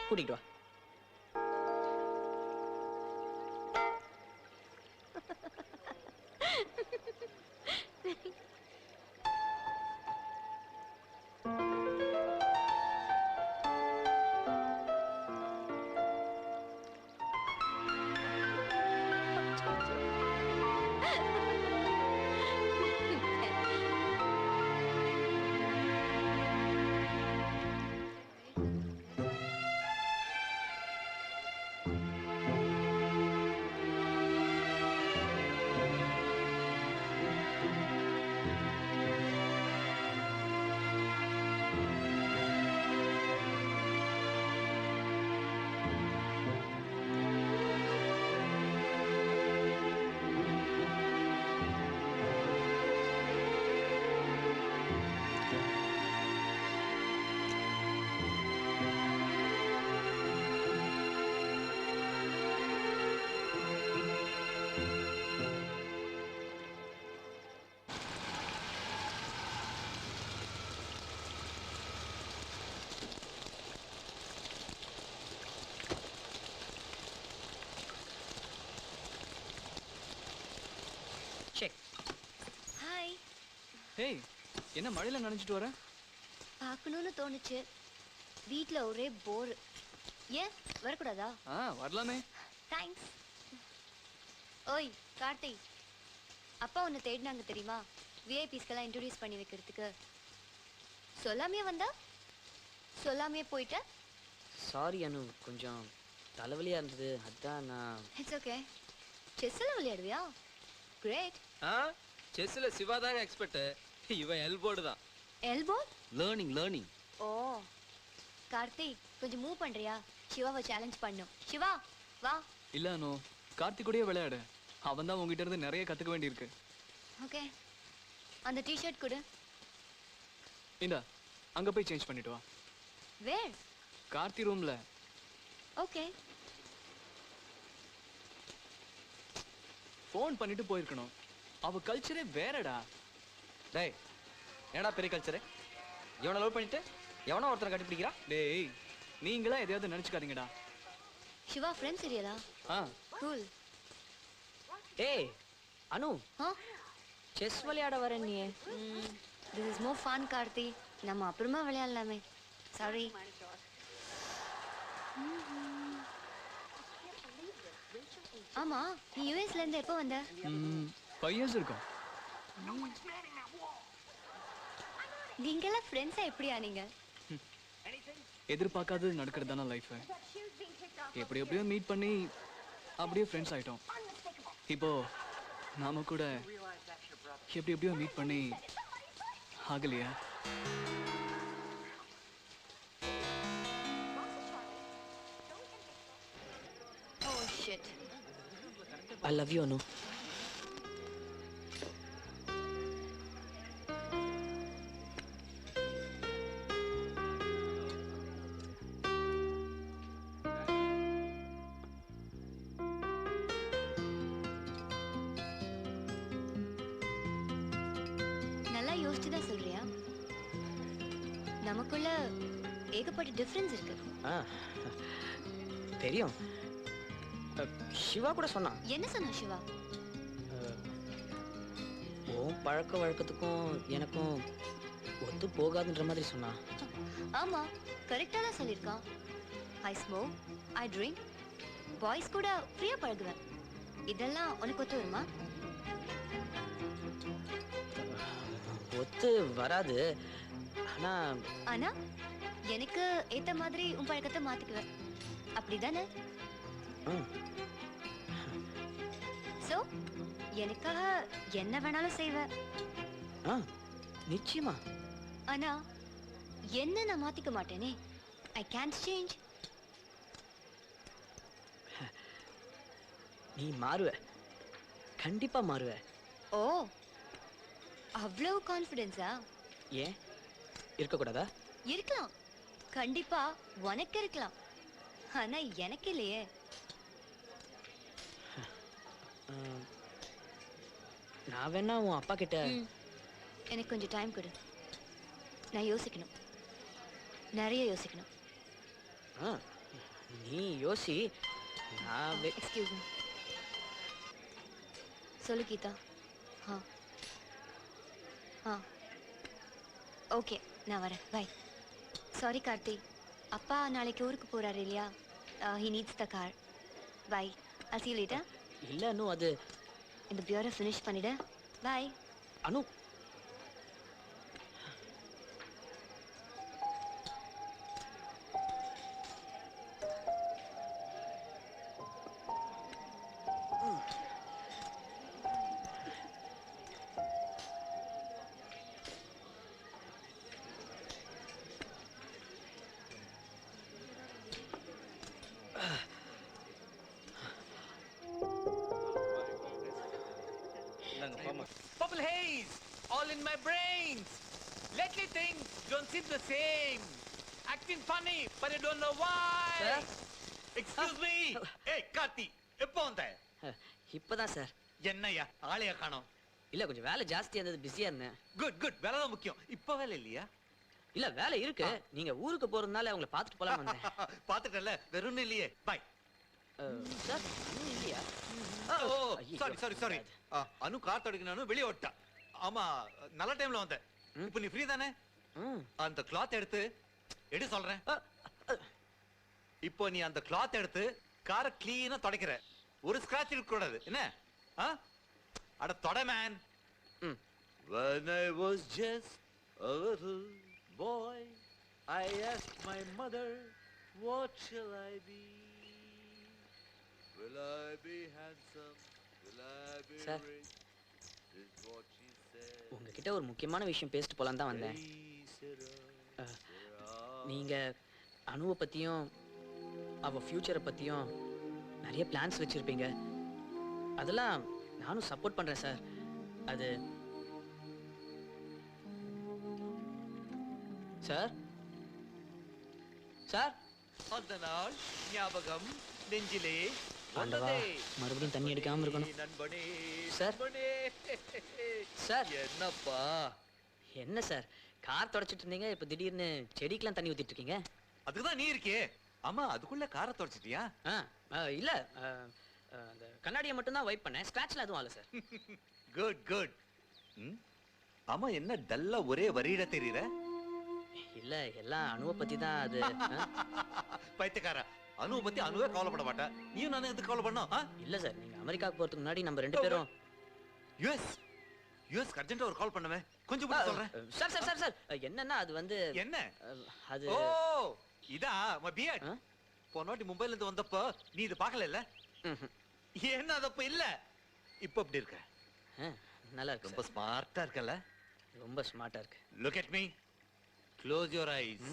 கூட்டிட்டு வா. செக். ஹாய். ஹேய் என்ன மழையில நனைஞ்சிட்டு வர? பார்க்கணும்னு தோணுச்சு. வீட்ல ஒரே போர். ஏன் வரக்கூடாதா? வரலாமே. தேங்க்ஸ். ஓய் கார்த்தி, அப்பா உன்னை தேடினாங்க தெரியுமா? விஐபிஸ்க்கெல்லாம் இன்ட்ரோடியூஸ் பண்ணி வைக்கிறதுக்கு. சொல்லாமையே வந்தா, சொல்லாமையே போயிட்ட. சாரி அனு, கொஞ்சம் தலைவலியா இருந்தது, அதான் நான். It's okay. செஸ்ஸில் விளையாடுவியா? கிரேட். செஸ்ல சிவா தாங்க எக்ஸ்பர்ட். இவன் எல்போர்டு தான். எல்போ? லேர்னிங். ஓ கார்த்தி, கொஞ்சம் மூவ் பண்றியா? சிவாவை சேலஞ்ச் பண்ணும். சிவா வா. இல்ல அனு, கார்த்தி கூடயே விளையாடு. அவன் தான் உங்ககிட்ட இருந்து நிறைய கத்துக்க வேண்டியிருக்கு. ஓகே, அந்த டிஷர்ட் கொடு. இந்தா, அங்க போய் சேஞ்ச் பண்ணிட்டு வா. வேர்? கார்த்தி ரூம்ல. ஓகே. ஃபோன் பண்ணிட்டு போயிருக்கணும். அவ கல்ச்சரே வேறடா. டேய் என்னடா பெரிய கல்ச்சரு? இவனை லவ் பண்ணிட்டு எவனோ ஒருத்தனை கட்டிப்பிடிக்கிறா? டேய் நீங்களா எதையாவது நினைச்சுக்காதீங்கடா. சிவா ஃப்ரெண்ட் சரியலா? கூல். ஏய் அனு, ஆ செஸ் விளையாட வரேன் நீ. This is more fun Karthi. நம்ம அப்புறமா விளையாடலாமே. சாரி. ஆமா, நீ யுஎஸ்ல இருந்து எப்போ வந்த? 5 years இருக்கும். நீங்கெல்லாம் ஃப்ரெண்ட்ஸா எப்படி ஆனீங்க? எதிர்பார்க்காதது நடக்கிறது தானே லைஃப். எப்படி எப்படியோ மீட் பண்ணி அப்படியே ஃப்ரெண்ட்ஸ் ஆயிட்டோம். இப்போ நாம கூட எப்படி எப்படியோ மீட் பண்ணி ஆகலையா? Oh shit. I love you அனு. யோசிச்சு தான் சொல்றியா? நமக்குள்ள ஏகப்பட்ட டிஃபரன்ஸ் இருக்கு. ஆ, தெரியும். சிவா கூட சொன்னான். என்ன சொன்னா சிவா? உன் பழக்க வழக்கத்துக்கும் எனக்கும் ஒத்து போகாதுன்ற மாதிரி சொன்னான். ஆமா, கரெக்டா தான் சொல்லிருக்கான். ஐ ஸ்மோக், ஐ ட்ரிங்க், பாய்ஸ் கூட ஃப்ரீயா பழகுவேன். இதெல்லாம் உனக்கு ஒத்து வருமா? ஒத்து வராது. ஆனா ஆனா எனக்கு ஏத்த மாதிரி உன் பழக்கத்தை மாத்திக்குவேன். அப்படிதானே? ம், சோ எனக்காக என்ன வேணாலும் செய்வேன். ஆ, நிச்சயமா. ஆனா என்ன நான் மாத்திக்க மாட்டேனே. ஐ கேன்ட் சேஞ்ச். நீ மாறுவ, கண்டிப்பா மாறுவ. ஓ, அவ்வளவு கான்ஃபிடென்ஸா? ஏன் இருக்கக்கூடாதா? இருக்கலாம், கண்டிப்பா உனக்கு இருக்கலாம். ஆனா எனக்கு இல்லையே. நான் வேணா உன் அப்பா கிட்ட. எனக்கு கொஞ்சம் டைம் கொடு. நான் யோசிக்கணும், நிறைய யோசிக்கணும். ஆ, நீ யோசி. நான் எக்ஸ்கியூஸ் மீ. சொல்லு கீதா. ஆ ஆ ஓகே, நான் வரேன். பை. சாரி கார்த்தி, அப்பா நாளைக்கு ஊருக்கு போறாரு இல்லையா? He needs the car. Bye. I'll see you later. இல்ல அனு, அது இந்த பியூரை ஃபினிஷ் பண்ணிடு. Bye. Anu. Purple haze, all in my brains. Lately things don't seem the same. Acting funny, but I don't know why. Sir? Excuse me. Hey, Karthi, எப்போ வந்த? இப்பதான் sir. என்னையா ஆளைய காணோம்? இல்ல, கொஞ்சம் வேலை ஜாஸ்தியா இருந்தது, பிஸியா இருந்தேன். குட் குட், வேலை தான் முக்கியம். இப்ப வேலை இல்லையா? இல்ல, வேலை இருக்கு. நீங்க ஊருக்கு போறதுனால உங்களை பார்த்துட்டு போலாம் வந்தேன். பாத்துட்டல, வெறும் இல்லையே. பை. சார், அனு இல்லையா? ஓ, ஐயோ. Sorry sorry sorry. Anu car தொடங்கினானு வெளியே ஓட்டா. ஆமா, நல்ல டைம்ல வந்த. இப்போ நீ ஃப்ரீ தானே? அந்த கிளாத் எடுத்து எடு சொல்றேன். இப்போ நீ அந்த கிளாத் எடுத்து காரை கிளீனா துடைக்கிற. ஒரு ஸ்கிராட்ச் இருக்க கூடாது. என்ன? அட தொட man. When I was just a little boy, I asked my mother, what shall I be? Will I be handsome? Will I be Sir. rich? Is what she said. உங்ககிட்ட ஒரு முக்கியமான விஷயம் பேசிட்டு போலாம் தான் வந்தேன். நீங்க அனுவை பத்தியும் அவ ஃபியூச்சரை பத்தியும் நிறைய பிளான்ஸ் வச்சிருப்பீங்க. அதெல்லாம் நானும் சப்போர்ட் பண்றேன் சார். அது சார் சார் அந்த நாள் ஞாபகம் நெஞ்சிலே ஆண்டவா, மறுபடியும் தண்ணி அடிக்காம இருக்கணும். நண்பனே சார். சார். என்னப்பா? என்ன சார், கார் தொடச்சிட்டு இருந்தீங்க, இப்ப திடீர்னு செடிக்கெல்லாம் தண்ணி ஊத்திட்டு இருக்கீங்க? அதுக்குதான் நீ இருக்கே. ஆமா, அதுக்குள்ள காரை தொடச்சிட்டியா? இல்ல, அந்த கண்ணாடியை மட்டும் தான் வைப் பண்ணேன். ஸ்கிராட்ச்ல எதுவும் ஆல சார். Good good. ஆமா, என்ன டல்லா ஒரே வரியிட தெரியற? இல்ல, எல்லாம் அனுவை பத்தி தான். அது பைத்தியக்காரா, அனுவை பத்தி அனுவே கவலைப்பட மாட்டா. நீயும் நானும் எதுக்கு கவலை பண்ணோம்? இல்ல சார், நீங்க அமெரிக்காவுக்கு போறதுக்கு முன்னாடி நம்ம ரெண்டு பேரும் யுஎஸ் அர்ஜென்ட்டா ஒரு கால் பண்ணுவேன். கொஞ்சம் கூட சொல்றேன். சார் சார் சார் சார், என்னன்னா அது வந்து என்ன அது? ஓ, இதா மை பியர்ட். போன வாட்டி மும்பைல இருந்து வந்தப்போ நீ இது பார்க்கல இல்ல? என்ன அதப்ப இல்ல, இப்ப எப்படி இருக்க? நல்லா இருக்கு. ரொம்ப ஸ்மார்ட்டா இருக்கல? ரொம்ப ஸ்மார்ட்டா இருக்கு. Look at me. Close your eyes.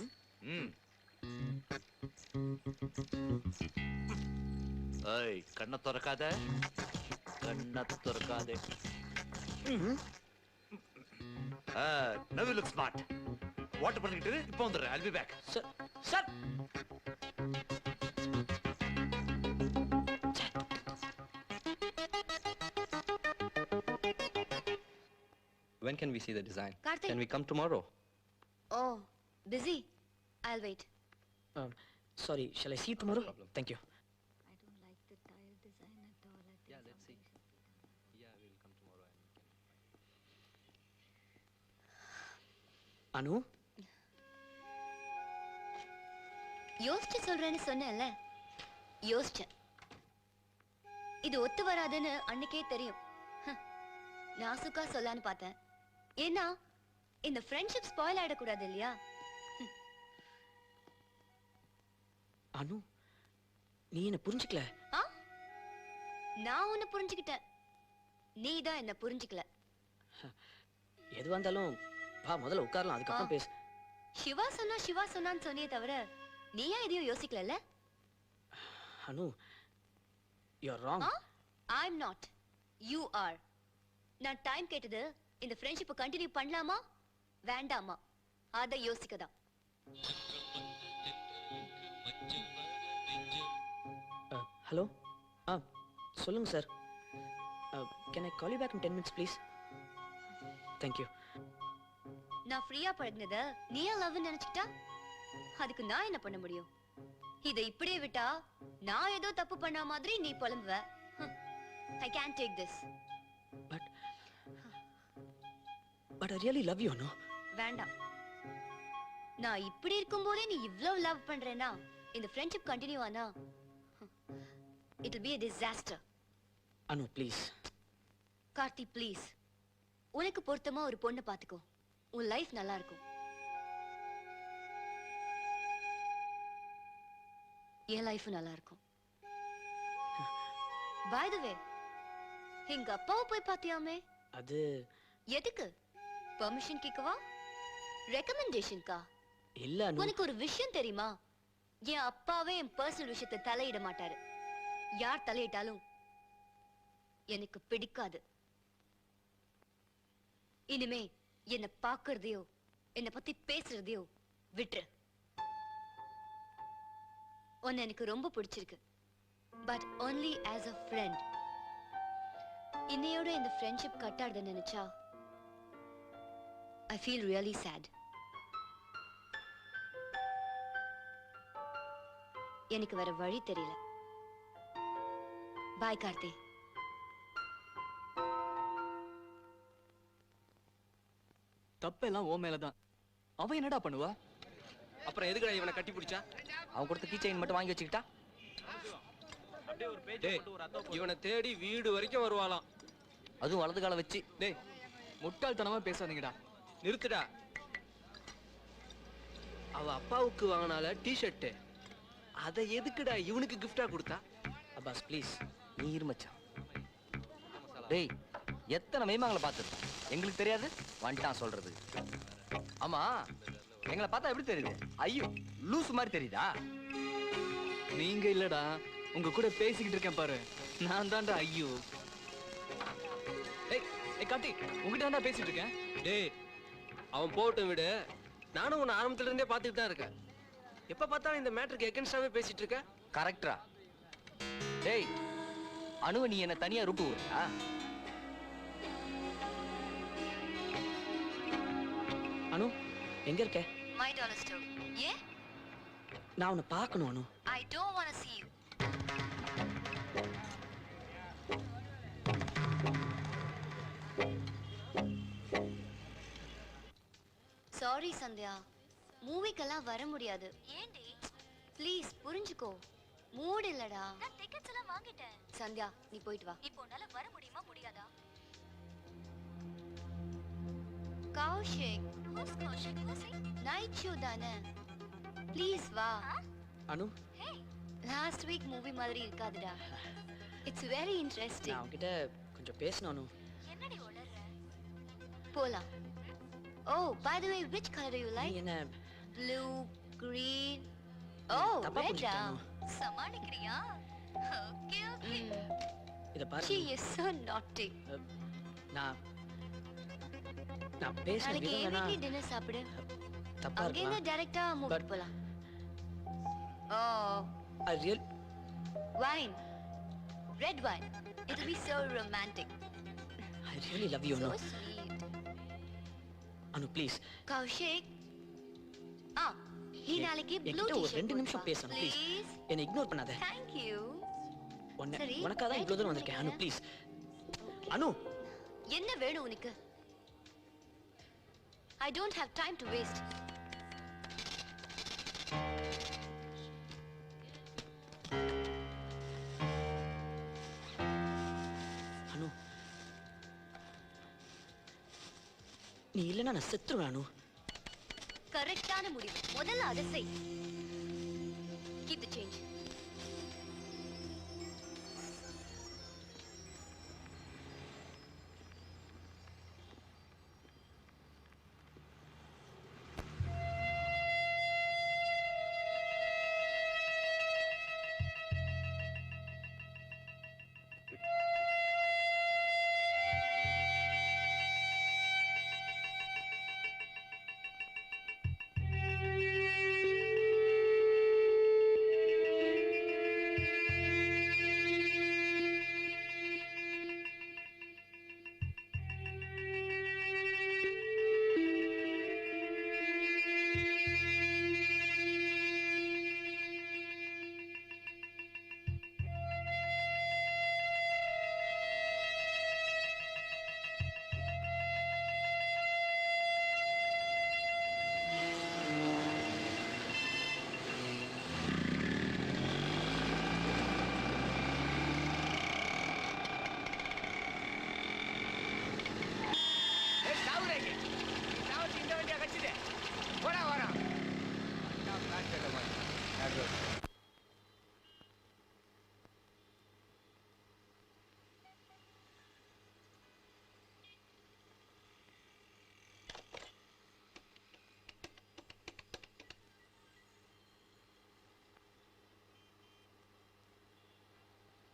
ஏய், கண்ணை திறக்காத. கண்ணை திறக்காதே. Now you look smart. Water பண்ணிட்டு இப்போ வந்துடுறேன். I'll be back. Sir. when can we see the design? Karthik. Can we come tomorrow? Oh, busy. I'll wait. Sorry, shall I see you tomorrow? Thank you. I don't like the tile design at all. I think Yeah, let's see. Yeah, we'll come tomorrow and அனு யோசிச்சு சொல்றேன்னு சொன்னேன்ல, யோசிச்சேன். இது ஒத்து வராதுன்னு அன்னைக்கே தெரியும். நாசுக்கா சொல்லான்னு பார்த்தேன். ஏன்னா இந்த ஃப்ரெண்ட்ஷிப் ஸ்பாயில் ஆயிடக்கூடாது இல்லையா? அனு நீ என்ன புரிஞ்சுக்கல. நான் உன்னை புரிஞ்சுக்கிட்டேன், நீ தான் என்ன புரிஞ்சுக்கல. எது வந்தாலும் வா முதல்ல உட்காரலாம், அதுக்கப்புறம் பேசு. சிவா சொன்னான்னு சொன்னியே தவிர நீயா எதையும் யோசிக்கல. Anu you are wrong. I'm not. You are. நான் டைம் கேட்டது இந்த ஃப்ரெண்ட்ஷிப்பை கண்டினியூ பண்ணலாமா வேண்டாமா அதை யோசிக்கதான். ஹலோ சொல்லுங்க sir. Can I call you back in 10 minutes please? Thank you. நான் ஃப்ரீயா பழகினத நீயா லவ் நினைச்சிட்டா அதுக்கு நான் என்ன பண்ண முடியும்? இதை இப்படியே விட்டா நான் ஏதோ தப்பு பண்ண மாதிரி நீ புலம்புவ. I can't take this. But I really love you, Anu. வேண்டாம். நான் இப்படி இருக்கும்போதே நீ இவ்வளவு லவ் பண்றேனா இந்த ஃப்ரெண்ட்ஷிப் கண்டினியூ ஆனா it will be a disaster. Anu, please. Karthi please, உனக்கு பொருத்தமா ஒரு பொண்ணை பாத்துக்கோ, உன் லைஃப் நல்லா இருக்கும். என் லைஃப் நல்லா இருக்கும். By the way, எங்க அப்பாவை போய் பாத்தியாமே? அது எதுக்கு? பெர்மிஷன் கேட்கவா? ரெக்கமெண்டேஷன்கா? இல்ல அனு. உனக்கு ஒரு விஷயம் தெரியுமா? என் அப்பாவே என் பர்சனல் விஷயத்தை தலையிட மாட்டாரு. யார் தலையிட்டாலும் எனக்கு பிடிக்காது. இனிமே என்ன பாக்குறதையோ என்ன பத்தி பேசுறதையோ விட்டுரு. உன்னை எனக்கு ரொம்ப பிடிச்சிருக்கு, but only as a friend. இன்னையோட இந்த ஃப்ரெண்ட்ஷிப் கட்டாடுத நினைச்சா I feel really sad. எனக்கு வேற வழி தெரியல. பாய் கார்த்தி. தப்பெல்லாம் ஓ மேலதான். அவன் என்னடா பண்ணுவா? அப்புறம் எதுக்குடா இவனை கட்டி பிடிச்சா? அவன் கொடுத்த கீ செயின் மட்டும் வாங்கி வச்சுக்கிட்டா? டேய், இவனை தேடி வீடு வரைக்கும் வருவாளாம். அதுவும் வலது கால வச்சு. டேய், முட்டாள்தனமா பேசாதீங்கடா. நிறுத்துடா. அவ அப்பாவுக்கு வாங்கினால டி-ஷர்ட், அதை எதுக்குடா இவனுக்கு கிஃப்டா கொடுத்தா? Abbas please. நீ இருமச்சான். டேய், எத்தனை மைமாங்களை பார்த்துருக்கோம், எங்களுக்கு தெரியாது வந்துட்டான் சொல்றது. ஆமா, எங்களை பார்த்தா எப்படி தெரியுது? ஐயோ, லூசு மாதிரி தெரியுதா? நீங்க இல்லடா, உங்க கூட பேசிக்கிட்டு இருக்கேன் பாரு, நான் தான்டா. ஐயோ, ஏய் கார்த்தி, உங்ககிட்ட தான்டா பேசிட்டு இருக்கேன். டேய், அவன் போட்டும் விடு. நானும் உன்னை ஆரம்பத்துல இருந்தே பார்த்துட்டு தான் இருக்கேன். எப்ப பார்த்தாலும் இந்த மேட்டருக்கு எகென்ஸ்டாவே பேசிட்டு இருக்க. கரெக்டா? டேய், அனு நீ என்ன தனியா ரூட்டு விடுறா? அனு எங்க இருக்க? My dollar store. Yeah? நான் உன்னை பார்க்கணும் Anu. I don't want to see you. Sorry Sandhya, மூவிக்கெல்லாம் வர முடியாது. ஏண்டி? ப்ளீஸ் புரிஞ்சுக்கோ, மூட் இல்லடா. நான் டிக்கெட்ஸ் எல்லாம் வாங்கிட்டேன். சந்தியா நீ போயிட்டு வா. இப்போ உன்னால வர முடியுமா முடியாதா? Kaushik, Who's Kaushik? Who's he? Night show தானே, ப்ளீஸ் வா. அனு Hey, லாஸ்ட் வீக் மூவி மாதிரி இருக்காதுடா. இட்ஸ் வெரி நான் இன்ட்ரெஸ்டிங். உன்கிட்ட கொஞ்சம் பேசணும் அனு. என்னடி உளறற? போலாம். Oh, by the way, which color do you நீ like? என்ன Blue, green. Oh, தப்பா red. புரிஞ்சுக்கிட்டேன். சமாளிக்கிறியா? Okay okay. இத பாரு. She is so naughty. நான் பேசுற நாளைக்கு விதம் என் வேணா வீட்லயே டின்னர் சாப்பிடு. தப்பா அங்க இருந்து இருக்கலாம். டைரக்டா மூவி But- போலாம். Oh, I real wine. Red wine. It'll be so romantic. I really love you So Anu. sweet. Anu please Kaushik நீ நாளைக்கு ப்ளூ என்கிட்ட ஒரு டி-ஷர்ட் 2 நிமிஷம் பேசணும் ப்ளீஸ் ப்ளீஸ் என்னை இக்னோர் பண்ணாத தேங்க் யூ சரி, உனக்காக தான் இவ்வளவு தூரம் வந்திருக்கேன் அனு ப்ளீஸ் அனு என்ன வேணும் உனக்கு? I don't have time to waste. அனு நீ இல்லைன்னா நான் செத்துருவேன் அனு கரெக்டான முடிவு. முதல்ல அதை செய். Keep the change.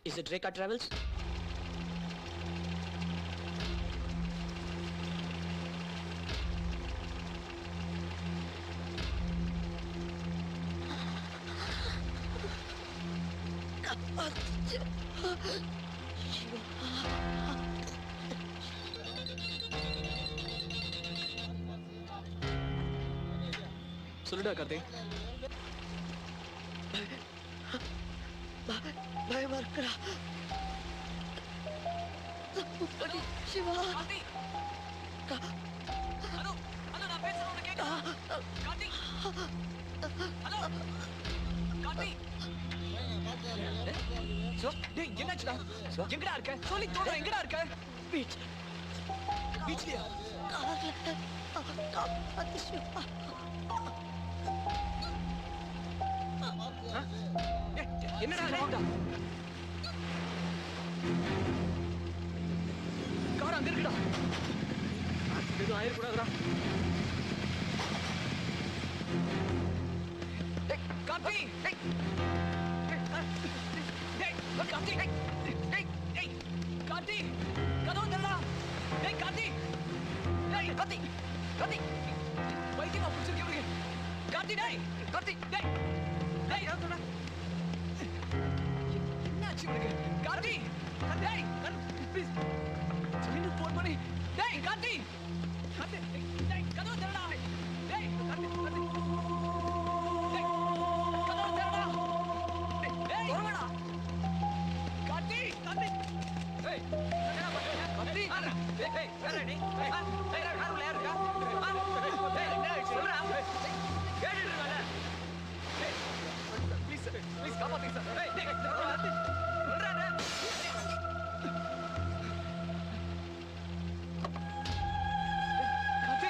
Is it Reka Travels? சொல்லுடா கார்த்தி. பயமா இருக்குடா சிவா ஹலோ ஹலோ நான் பேசுறேன் உனக்கு கேக்குதா? கார்த்தி ஹலோ கார்த்தி டேய் என்னாச்சுடா? எங்கடா இருக்க? சொல்லி தோற எங்கடா இருக்க? பீச் பீச்லயா? காப்பாத்து சிவா என்னடா நடக்குதா? கார் அங்க இருக்குடா. எதுவும் ஆயிரக்கூடாதுடா. டேய் கார்த்தி டேய் டேய் கார்த்தி டேய் டேய் கார்த்தி கதவு திறடா. டேய் கார்த்தி டேய் கார்த்தி கார்த்தி வைத்தியமா புடிச்சிருக்கீங்க. கார்த்தி டேய் கார்த்தி டேய் டேய் யாரடா? என்னாச்சு உனக்கு? கார்த்தி டேய் ப்ளீஸ் சொல்லிட்டு ஃபோன் பண்ணி டேய் கார்த்தி கார்த்தி டேய் கதவு திறடா. டேய் கார்த்தி கார்த்தி டேய் கதவு திறடா. டேய் வரமாடா. கார்த்தி கார்த்தி டேய் என்ன பண்றீங்க? கார்த்தி டேய் வேற நீ டேய் யாருல யாருக்கா? டேய் என்ன சொல்றா? கேட்டுட்டு இருக்கல. டேய் ப்ளீஸ் ப்ளீஸ் காப்பாத்துங்க சார். டேய் டேய் கார்த்தி சொல்றானே. கார்த்தி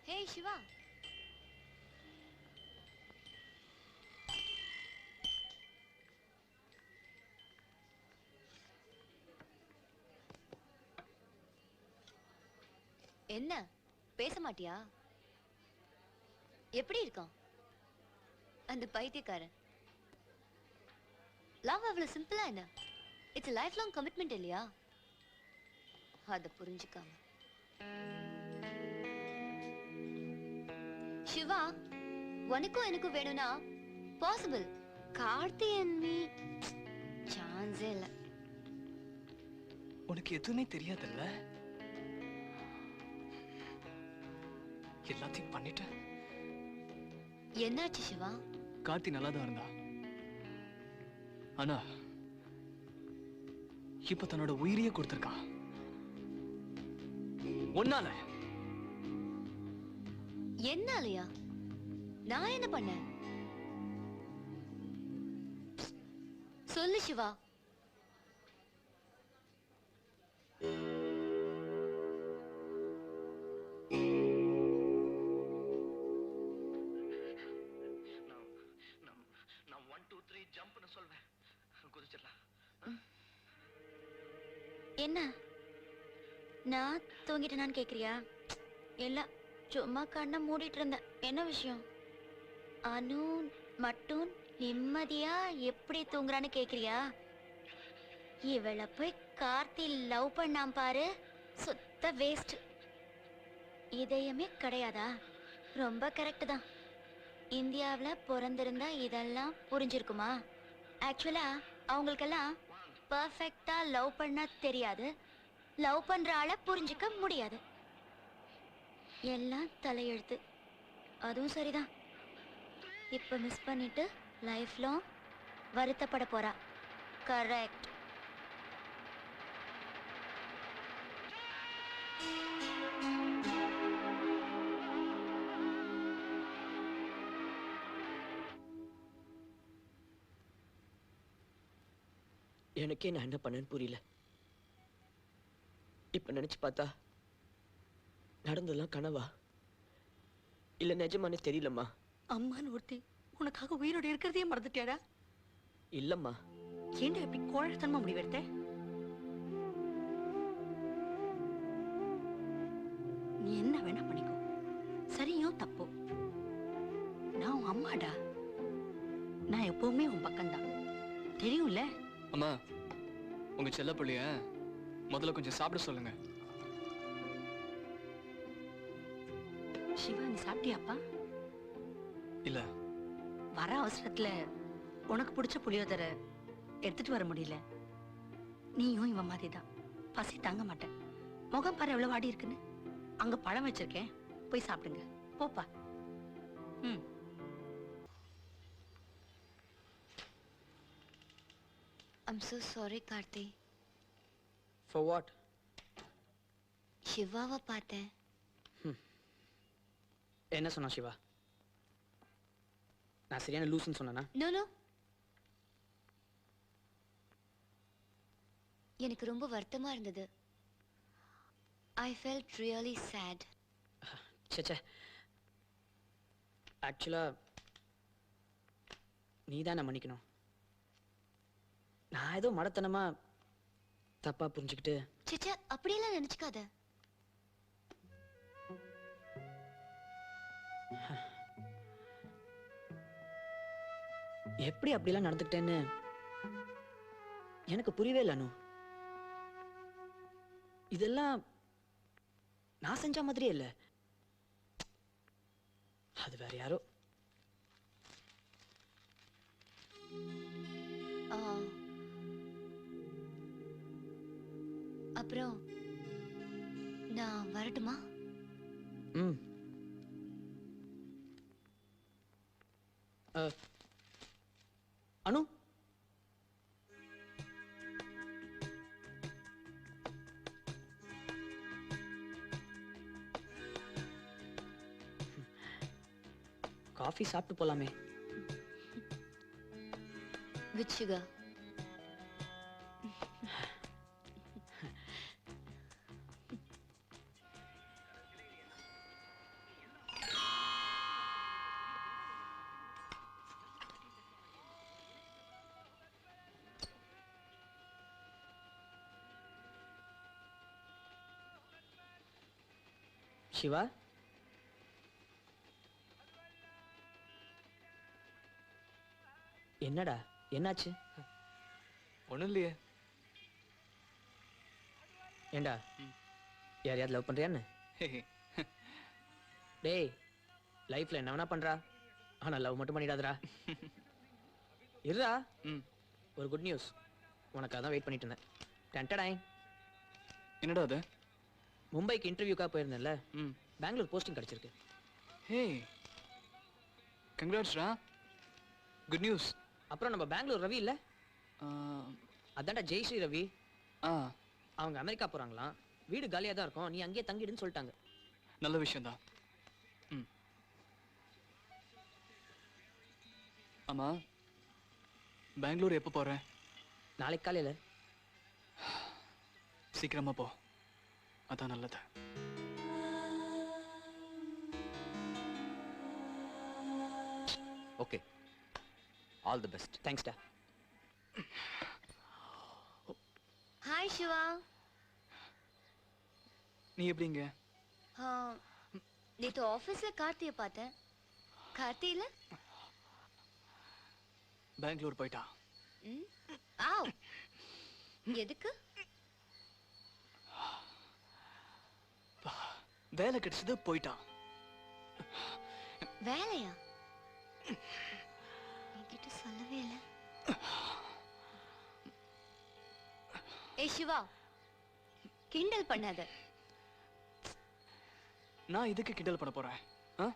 ஹே சிவா. என்ன பேச மாட்டியா? எப்படி இருக்கான் அந்த பைத்தியக்காரன்? லவ் அவ்வளவு சிம்பிளா என்ன? இட்ஸ் லைஃப் லாங் கமிட்மெண்ட் இல்லையா? அத புரிஞ்சுக்காம சிவா, உனக்கும் எனக்கும் வேணும்னா பாசிபிள். கார்த்தி and me சான்ஸே இல்ல. உனக்கு எதுவுமே தெரியாதுல்ல? எல்லாத்தையும் பண்ணிட்டேன். என்னாச்சு சிவா? கார்த்தி நல்லா தான் இருந்தா. ஆனா இப்ப தன்னோட உயிரையே கொடுத்திருக்கா. ஒன்னால. என்னாலயா? நான் என்ன பண்ணேன்? சொல்லு சிவா. நான் 1 2 3 ஜம்ப்னு சொல்வேன். குதிச்சிடலாம். என்ன நான் தூங்கிட்டேனான்னு கேக்குறியா? இல்ல, சும்மா கண்ணை மூடிட்டு இருந்தேன். என்ன விஷயம்? அனு மட்டும் நிம்மதியா எப்படி தூங்குறான்னு கேக்குறியா? இவளை போய் கார்த்தி லவ் பண்ணாம பாரு, சுத்த வேஸ்ட். இதயமே கிடையாதா? ரொம்ப கரெக்ட் தான். இந்தியாவில் பிறந்திருந்தா இதெல்லாம் புரிஞ்சிருக்குமா? ஆக்சுவலா அவங்களுக்கெல்லாம் பர்ஃபெக்டா லவ் பண்ண தெரியாது, லவ் பண்ற ஆளை புரிஞ்சுக்க முடியாது. எல்லாம் தலையெழுத்து. அதுவும் சரிதான். இப்ப மிஸ் பண்ணிட்டு லைஃப் லாங் வருத்தப்பட போறா. கரெக்ட். எனக்கே நான் என்ன பண்ணேன்னு புரியல. இப்ப நினைச்சு பார்த்தா நடந்ததெல்லாம் கனவா இல்ல நிஜமானே தெரியலம்மா. அம்மான்னு ஒருத்தி உனக்காக உயிரோட இருக்கிறதையே மறந்துட்டியாடா? இல்லம்மா. ஏண்டா இப்படி கோழத்தனமா முடிவெடுத்த? நீ என்ன வேணா பண்ணிக்கோ, சரியோ தப்போ, நான் உன் அம்மாடா. நான் எப்பவுமே உன் பக்கம்தான், தெரியும்ல? அம்மா, உங்க செல்ல பிள்ளைய முதல்ல கொஞ்சம் சாப்பிட சொல்லுங்க. சிவா, நீ சாப்பிட்டியாப்பா? இல்ல. வர அவசரத்துல உனக்கு பிடிச்ச புளியோதரை எடுத்துட்டு வர முடியல. நீயும் இவன் மாதிரி தான், பசி தாங்க மாட்டேன். முகம் பாரு எவ்வளவு வாடி இருக்குன்னு. அங்க பழம் வச்சிருக்கேன், போய் சாப்பிடுங்க. போப்பா. ம். I'm so sorry Karthi. For what? சிவாவை பார்த்தேன். என்ன சொன்னா சிவா? நான் சரியான லூசுன்னு சொன்னா? நோ நோ, எனக்கு ரொம்ப வருத்தமா இருந்தது. I felt really sad. சேச்சே, ஆக்சுவலா நீ தான் என்ன மன்னிக்கணும். நான் ஏதோ மடத்தனமா தப்பா புரிஞ்சுக்கிட்டு. சேச்சே, அப்படியெல்லாம் நினைச்சுக்காத. எப்படி அப்படிலாம் நடந்துக்கிட்டேன்னு எனக்கு புரியவே இல்லை அனு. இதெல்லாம் நான் செஞ்ச மாதிரியே இல்லை, அது வேற யாரோ. அப்புறம் நான் வரட்டுமா? ம். அனு, காஃபி சாப்பிட்டு போலாமே. With sugar. சிவா என்னடா என்னாச்சு? ஒன்றும் இல்லையே. ஏண்டா யாரையாவது லவ் பண்றியான்னு? ஹே டேய் லைஃப்ல என்ன வேணா பண்றா, ஆனா லவ் மட்டும் பண்ணிடாதடா. இருடா, ம் ஒரு குட் நியூஸ் உனக்காக தான் வெயிட் பண்ணிட்டு இருந்தேன். டென்டடாய். என்னடா அது? மும்பைக்கு இன்டர்வியூக்காக போயிருந்தேன்ல, ம் பெங்களூர் போஸ்டிங் கிடைச்சிருக்கு. ஹே கங்க்ராட்ஸ்ரா, குட் நியூஸ். அப்புறம் நம்ம பெங்களூர் ரவி இல்ல, அதான்டா ஜெய்ஸ்ரீ ரவி, ஆ அவங்க அமெரிக்கா போறாங்களாம். வீடு காலியாக தான் இருக்கும், நீ அங்கேயே தங்கிடுன்னு சொல்லிட்டாங்க. நல்ல விஷயம்தான். ம் ஆமா, பெங்களூர் எப்போ போகிறேன்? நாளைக்கு காலையில். சீக்கிரமா போ, அதான் நல்லது. Okay, all the best. தேங்க்ஸ்டா. ஹாய் சிவா. நீ எப்படிங்க? நேற்று ஆஃபீஸில் கார்த்தியை பார்த்தேன். கார்த்தி இல்லை? பெங்களூர் போயிட்டா. ம் ஆவ் எதுக்கு? வேலை கிடைச்சது, போயிட்டான். வேலையா? என்கிட்ட சொல்லவே இல்லை. ஏய் சிவா, கிண்டல் பண்ணாத. நான் இதுக்கு கிண்டல் பண்ண போறேன்? ஆ?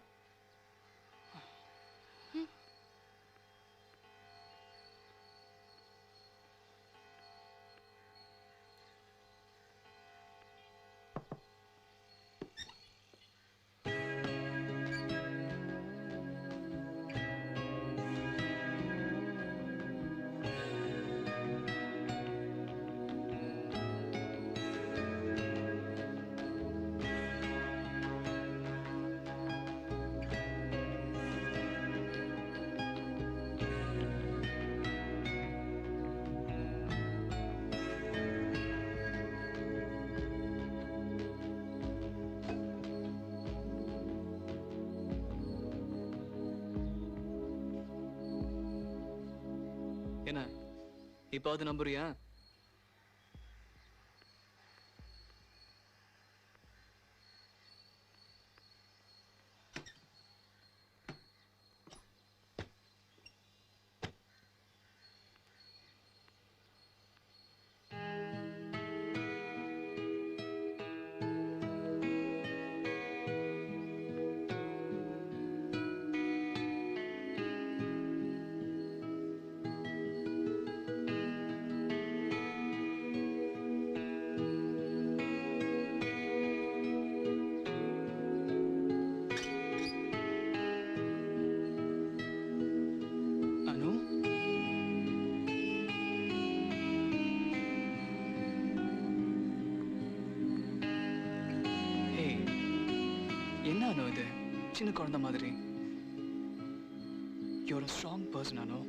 என்ன இப்பாவது நம்புறியா? அனு, ஹே என்ன அனு இது? சின்ன குழந்தை மாதிரி. You're a strong person, அனு.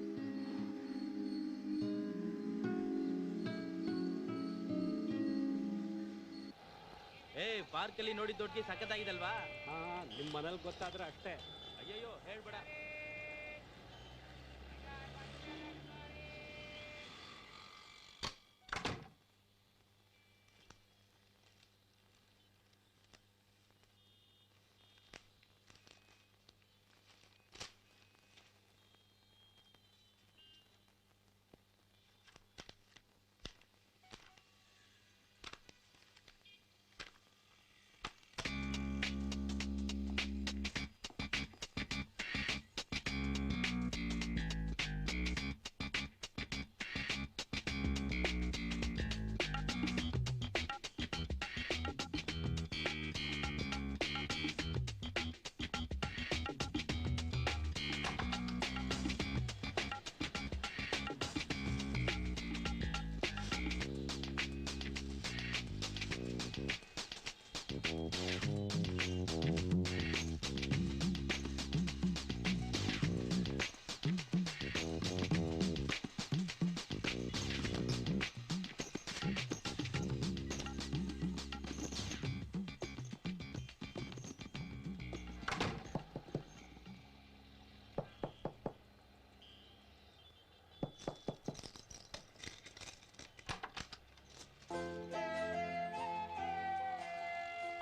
ಪಾರ್ಕಲ್ಲಿ ನೋಡಿ ದೊಡ್ಡಗೆ ಸಖತ್ತಾಗಿದಲ್ವಾ? ನಿಮ್ಮ ಮನೇಲಿ ಗೊತ್ತಾದ್ರೆ ಅಷ್ಟೇ. ಅಯ್ಯಯ್ಯೋ ಹೇಳ್ಬೇಡ.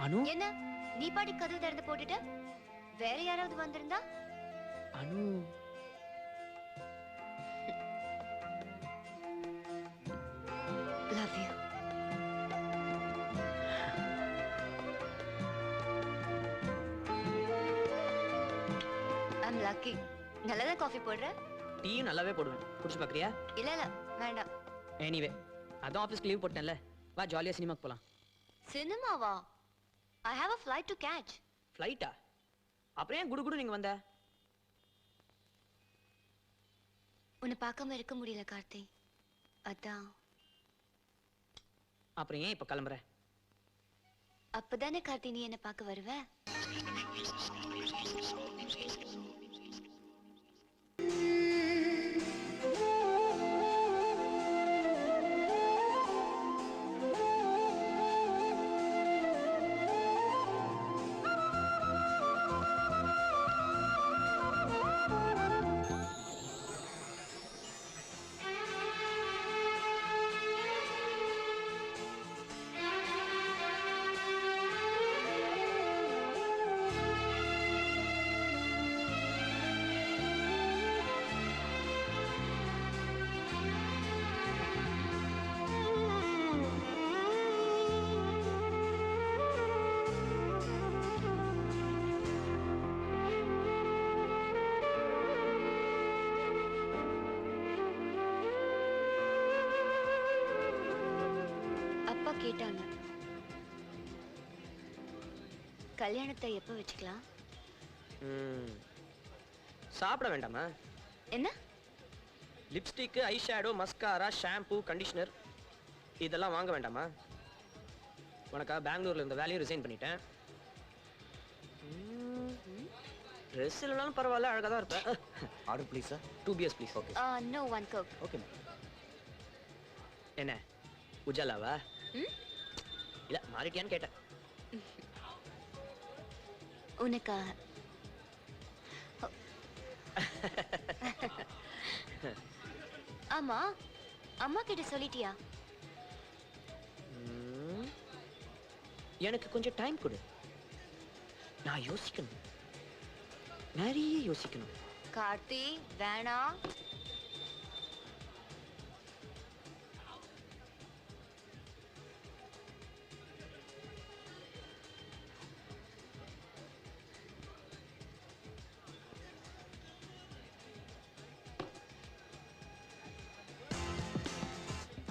அனு என்ன நீ பாட்டி கதவு திறந்து போட்டுட்ட? வேற யாராவது வந்திருந்தா? அனு லவ் யூ. I'm lucky. நல்லதான் காஃபி போடுற. டீயும் நல்லாவே போடுவேன். குடிச்சு பார்க்கறியா? இல்ல இல்ல வேண்டாம். எனிவே அதான் ஆஃபீஸ்க்கு லீவ் போட்டேன்ல, வா ஜாலியா சினிமாக்கு போலாம். சினிமாவா? I have a flight to catch. ஃப்ளைட்டா? அப்புறம் ஏன் குடு நீங்க வந்த? உன்னை பார்க்காம இருக்க முடியல கார்த்தி, அதான். அப்புறம் ஏன் இப்ப கிளம்புற? அப்பதானே கார்த்தி நீ என்ன பார்க்க வருவ. அப்பா கேட்டாங்க கல்யாணத்தை எப்ப வச்சுக்கலாம். சாப்பிட வேண்டாமா? என்ன? Lipstick, eye shadow, mascara, shampoo, conditioner இதெல்லாம் வாங்க வேண்டாமா? உனக்கா பெங்களூர்ல இருந்த வேலையும் ரிசைன் பண்ணிட்டேன். ட்ரெஸ் இல்லைனாலும் பரவாயில்ல, அழகாக தான் இருப்பேன். Order please sir. 2 beers please. Okay. No, one coke. Okay ma'am. என்ன உஜாலாவா? இல்ல மாறிட்டியான்னு கேட்டேன். உனக்காக. ஆமா, அம்மா கிட்ட சொல்லிட்டியா? எனக்கு கொஞ்சம் டைம் கொடு, நான் யோசிக்கணும், நிறைய யோசிக்கணும். கார்த்தி வேணாம்.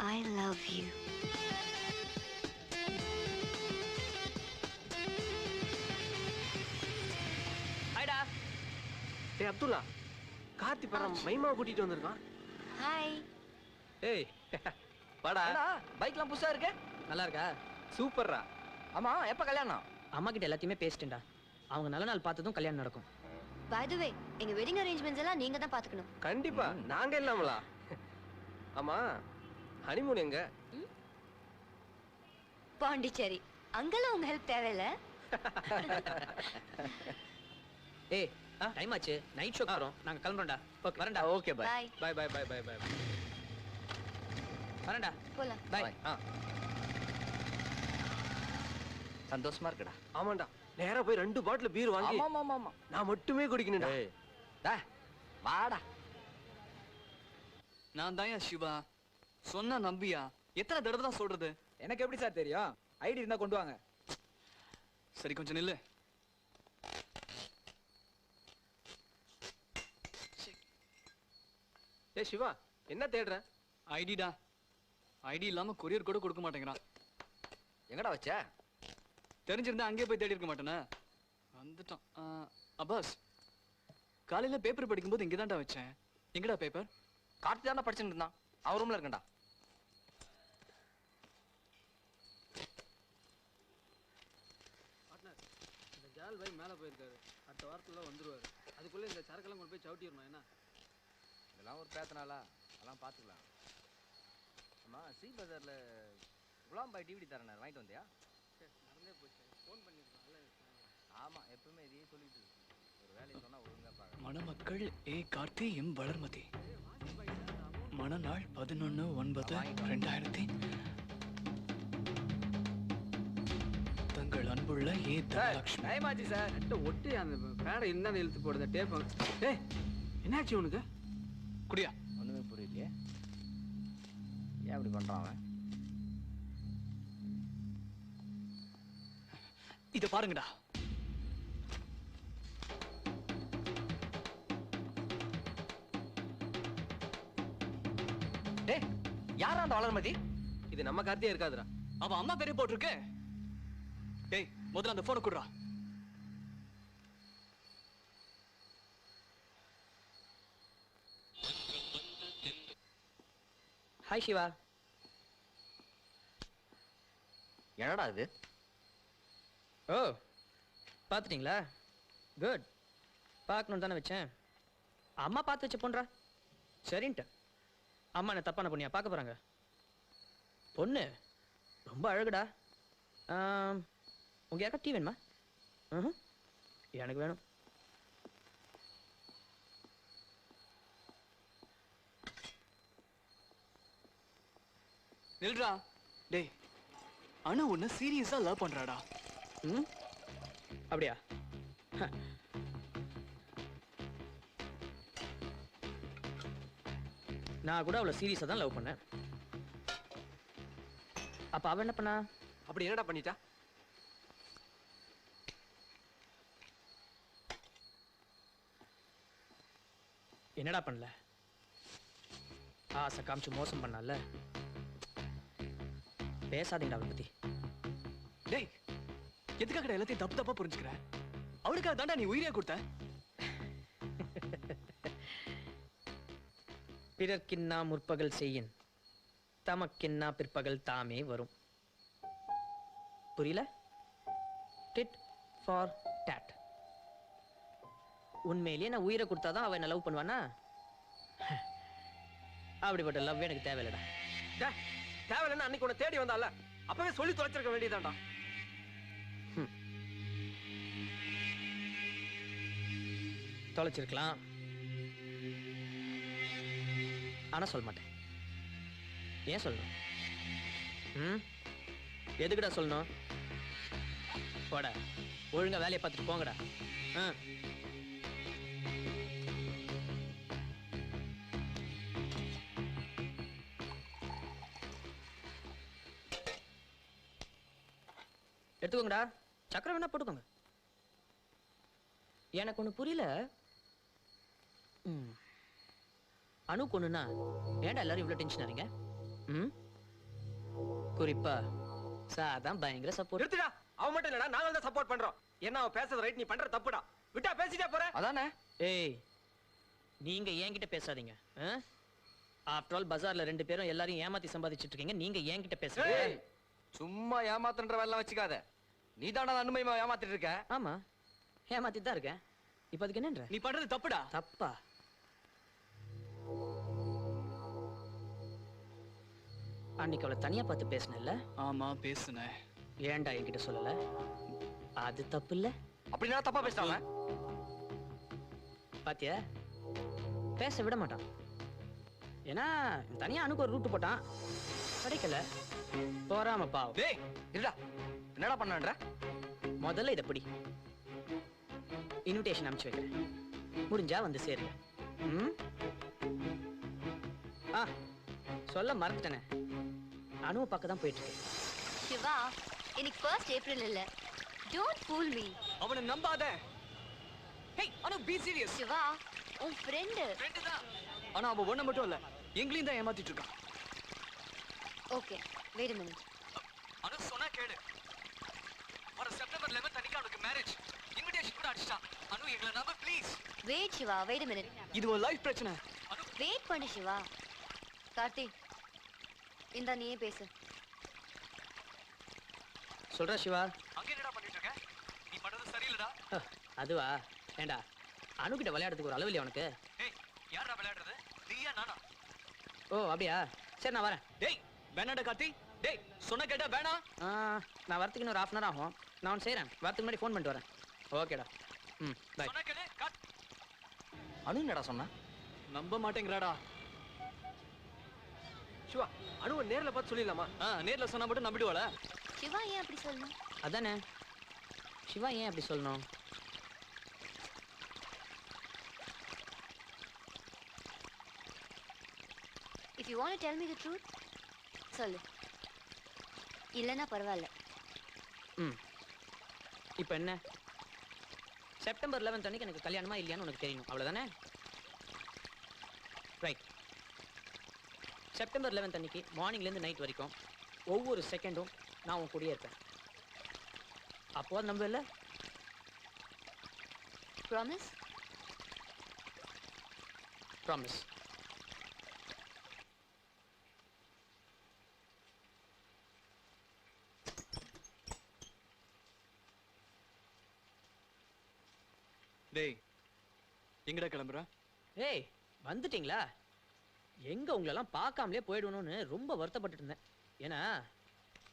I love you. ஹாய்டா. டேய் அப்துல்லா, கார்த்தி பரம் மைமா கூட்டிட்டு வந்திருக்கான். ஹாய். ஏய் வாடா. பைக்லாம் புதுசா இருக்கு. நல்லா இருக்கா? சூப்பர்ரா. ஆமா எப்ப கல்யாணம்? அம்மா கிட்ட எல்லாத்தையுமே பேசிட்டேன்டா. அவங்க நல்ல நாள் பார்த்ததும் கல்யாணம் நடக்கும். By the way, எங்க வெட்டிங் அரேஞ்ச்மெண்ட்ஸ் எல்லாம் நீங்க தான் பாத்துக்கணும். கண்டிப்பா நாங்க இல்லாமலா? ஆமா ஹனிமூன் எங்க? பாண்டிச்சேரி. அங்கெல்லாம் உங்க ஹெல்ப் தேவையில்ல. ஏய் டைம் ஆச்சு, நைட் ஷோ போறோம், நாங்க கிளம்பறோம்டா. ஓகே வரேன்டா. Okay bye. Bye bye bye bye bye. வரேன்டா. போலாம். பை. சந்தோஷமா இருக்குடா. ஆமாண்டா, நேரா போய் 2 பாட்டில் பீர் வாங்கி ஆமா நான் மட்டுமே குடிக்கணும்டா. டேய் வாடா. நான் தான் சிவா. சொன்னா நம்பியா? எத்தனை தடவை தான் சொல்றது? எனக்கு எப்படி சார் தெரியும்? ஐடி இருந்தா கொண்டு வாங்க. சரி கொஞ்சம் நில்லு. ஏ சிவா, என்ன தேடுற? ஐடிடா. ஐடி இல்லாம கொரியர் கூட கொடுக்க மாட்டேங்கிறான். எங்கடா வச்ச? தெரிஞ்சிருந்தா அங்கேயே போய் தேடி இருக்க மாட்டேனா? வந்துட்டான். அப்பாஸ், காலையில பேப்பர் படிக்கும்போது இங்கே தான்டா வச்சேன். எங்கடா பேப்பர்? கார்த்தி தானே படிச்சுட்டு இருந்தான். அவன் ரூம்ல இருக்கேன்டா. இந்த ஜால் பாய் மேலே போயிருக்காரு, அடுத்த வாரத்துல வந்துருவாரு. அதுக்குள்ள இந்த சரக்கெல்லாம் கொண்டு போய் சவுட்டிடணும். என்ன இதெல்லாம் ஒரு பேத்தனாலா? அதெல்லாம் பார்த்துக்கலாம். ஆமா சி பஜார்ல குலாம் பாய் டிவிடி தரேன், வாங்கிட்டு வந்தியா? நடந்தே போச்சு, ஃபோன் பண்ணிருக்காங்கல்ல. ஆமா எப்பவுமே இதையே சொல்லிட்டு இருக்கு. ஒரு வேலையை சொன்னா ஒழுங்கா பார்க்க. மணமக்கள் ஏ கார்த்தி எம் வளர்மதி. மணநாள் 11/9/2000. தங்கள் அன்புடன் புள்ள ஏன் தனலட்சுமி டைம் ஆச்சு சார் ஒட்டி அந்த பேடை இருந்தாலும் இழுத்து போடுத டேப் டேய் என்னாச்சு உனக்கு குடியா ஒண்ணுமே புரியலையே ஏன் அப்படி பண்றான் அவன் இத பாருங்கடா டேய் யாரா அந்த வளர்மதி இது நம்ம கார்த்தியா இருக்காதுடா அவ அம்மா பேரே போட்டிருக்கு டேய் முதல்ல அந்த போனை குடுறா ஹாய் சிவா. என்னடா இது? ஓ பார்த்துட்டீங்களா? குட். பார்க்கணும் தானே வச்சேன். அம்மா பார்த்து வச்ச பொண்ணுடா. சரின்ட்டு அம்மா என்ன தப்பான பொண்ணியா பார்க்க போறாங்க? பொண்ணு ரொம்ப அழகுடா. உங்க யாருக்கா டீ வேணுமா? எனக்கு வேணும். நில்றா. டேய் அனு உன்னை சீரியஸா லவ் பண்றாடா. அப்படியா? நான் கூட அவளை சீரியஸா தான் லவ் பண்ணேன். அப்ப அவ என்ன பண்ணா? அப்படி என்னடா பண்ணிட்டா? என்னடா பண்ணல? ஆசை காமிச்சு மோசம் பண்ணல. பேசாதீங்கடா அவளை பத்தி. டேய் எதுக்காக எல்லாத்தையும் தப்பு தப்பா புரிஞ்சுக்கிற? அவளுக்காக தாண்டா நீ உயிரே கொடுத்த. பிறர்க்கின்னா முற்பகல் செய்யின், தமக்கின்னா பிற்பகல் தாமே வரும். புரியல? Did for dot. உண்மையிலேயே நான் உயிரை கொடுத்தாதான் அவன் என்ன லவ் பண்ணுவானா? அப்படிப்பட்ட லவ் எனக்கு தேவையில்லடா. தேவையில்லைன்னு அன்னைக்கு உன்னை தேடி வந்தால அப்பவே சொல்லி தொலைச்சிருக்க வேண்டியதான்டா. தொலைச்சிருக்கலாம், ஆனா சொல்ல மாட்டேன். ஏன் சொல்லணும்? எதுக்குடா சொல்லணும்? போடா, ஒழுங்கா வேலையை பார்த்துட்டு போங்கடா. எடுத்துக்கோங்கடா, சக்கரை வேணா போட்டுக்கோங்க. எனக்கு ஒண்ணு புரியல. அணு கொண்டுனா ஏன்டா எல்லாரும் இவ்வளவு டென்ஷன் ஆறீங்க? குறிப்பா சாதான் பயங்கர சப்போர்ட். எடுத்துடா. அவன் மட்டும் இல்லடா, நாங்க தான் சப்போர்ட் பண்றோம். என்ன அவன் பேசுறது ரைட், நீ பண்ற தப்புடா. விட்டா பேசிட்டே போற. அதானே? ஏய் நீங்க என்கிட்ட பேசாதீங்க. ஆஃப்டர் ஆல் பஜார்ல ரெண்டு பேரும் எல்லாரையும் ஏமாத்தி சம்பாதிச்சிட்டு இருக்கீங்க. நீங்க என்கிட்ட பேசுறீங்க. சும்மா ஏமாத்துன்ற வேலை வச்சுக்காத. நீ தாண்டா அனுமதிமா ஏமாத்திட்டு இருக்க. ஆமா ஏமாத்திட்டு தான் இருக்கேன். இப்ப அதுக்கு என்னன்ற? நீ பண்றது தப்புடா. தப்பா? அன்னைக்கு அவளை தனியா பார்த்து பேசினல்ல? ஆமா பேசுனேன். ஏன்டா என்கிட்ட சொல்லல? அது தப்பு இல்ல? அப்படின்னா தப்பா பேசுறாங்க. பாத்தியா, பேச விட மாட்டான். ஏன்னா தனியா அனுக்கு ஒரு ரூட் போட்டான், கிடைக்கல. போறாம பாவம். டேய் இல்லடா, என்னடா பண்ணன்ற? முதல்ல இத பிடி. இன்விடேஷன் அனுப்பிச்சு வைக்கிறேன், முடிஞ்சா வந்து சேருங்க. சொல்ல மறந்துட்டேனே, அனுவை பார்க்க தான் போயிட்டு இருக்கேன். சிவா, இன்னைக்கு 1st April இல்ல. Don't fool me. அவனை நம்பாத. ஹேய் அனு, பீ சீரியஸ். சிவா, உன் ஃப்ரெண்ட் தான். ஆனா அவ ஒண்ணு மட்டும் இல்ல, எங்களையும் தான் ஏமாத்திட்டு இருக்கான். Okay, wait a minute. Anu சொன்னா கேளு. வர செப்டம்பர் 11 அன்னைக்கு அவனுக்கு மேரேஜ். இன்விடேஷன் கூட அடிச்சிட்டான். அனு எங்களை நம்ப please. Wait Siva, wait a minute. இது ஒரு லைஃப் பிரச்சனை. வெயிட் பண்ணு சிவா. கார்த்தி, இந்த நீயே பேசு. சொல்றா சிவா. அங்க என்னடா பண்ணிட்டு இருக்க? நீ பண்றது சரியில்லடா. அதுவா? ஏண்டா அனுகிட்ட விளையாடுறதுக்கு ஒரு அளவு இல்லையா உனக்கு? ஏய் யாரா விளையாடுறது? நீயா நானா? ஓ அப்படியா? சரி நான் வரேன். டேய் வேணாடா கார்த்தி. டேய் சொன்ன கேட்டா வேணா. நான் வரதுக்கு இன்னொரு 1/2 hour ஆகும். நான் ஒன்று செய்கிறேன், வரதுக்கு முன்னாடி ஃபோன் பண்ணிட்டு வரேன். ஓகேடா. பை. சொன்ன கேளு. அனு என்னடா சொன்னா? நம்ப மாட்டேங்கறாடா. சிவா, அனுவை நேர்ல பார்த்து சொல்லிடலாமா? நேர்ல சொன்னா மட்டும் நம்பிடுவாளா? சிவா ஏன் அப்படி சொல்லணும்? அதானே, சிவா ஏன் அப்படி சொல்லணும்? If you want to tell me the truth, சொல்லு. இல்லைன்னா பரவாயில்ல. இப்போ என்ன? செப்டம்பர் 11 அன்னைக்கு எனக்கு கல்யாணமா இல்லையான்னு உனக்கு தெரியணும், அவ்வளோதானே? ரைட். செப்டம்பர் 11 அன்னைக்கு மார்னிங்லேருந்து நைட் வரைக்கும் ஒவ்வொரு செகண்டும் நான் உன் கூடயே இருப்பேன். அப்போ அது நம்ப இல்லை? ப்ராமிஸ்? ப்ராமிஸ். டேய் எங்கடா கிளம்புற? ஏய் வந்துட்டீங்களா? எங்க உங்களெல்லாம் பார்க்காமலே போயிடணும்னு ரொம்ப வருத்தப்பட்டு இருந்தேன். ஏன்னா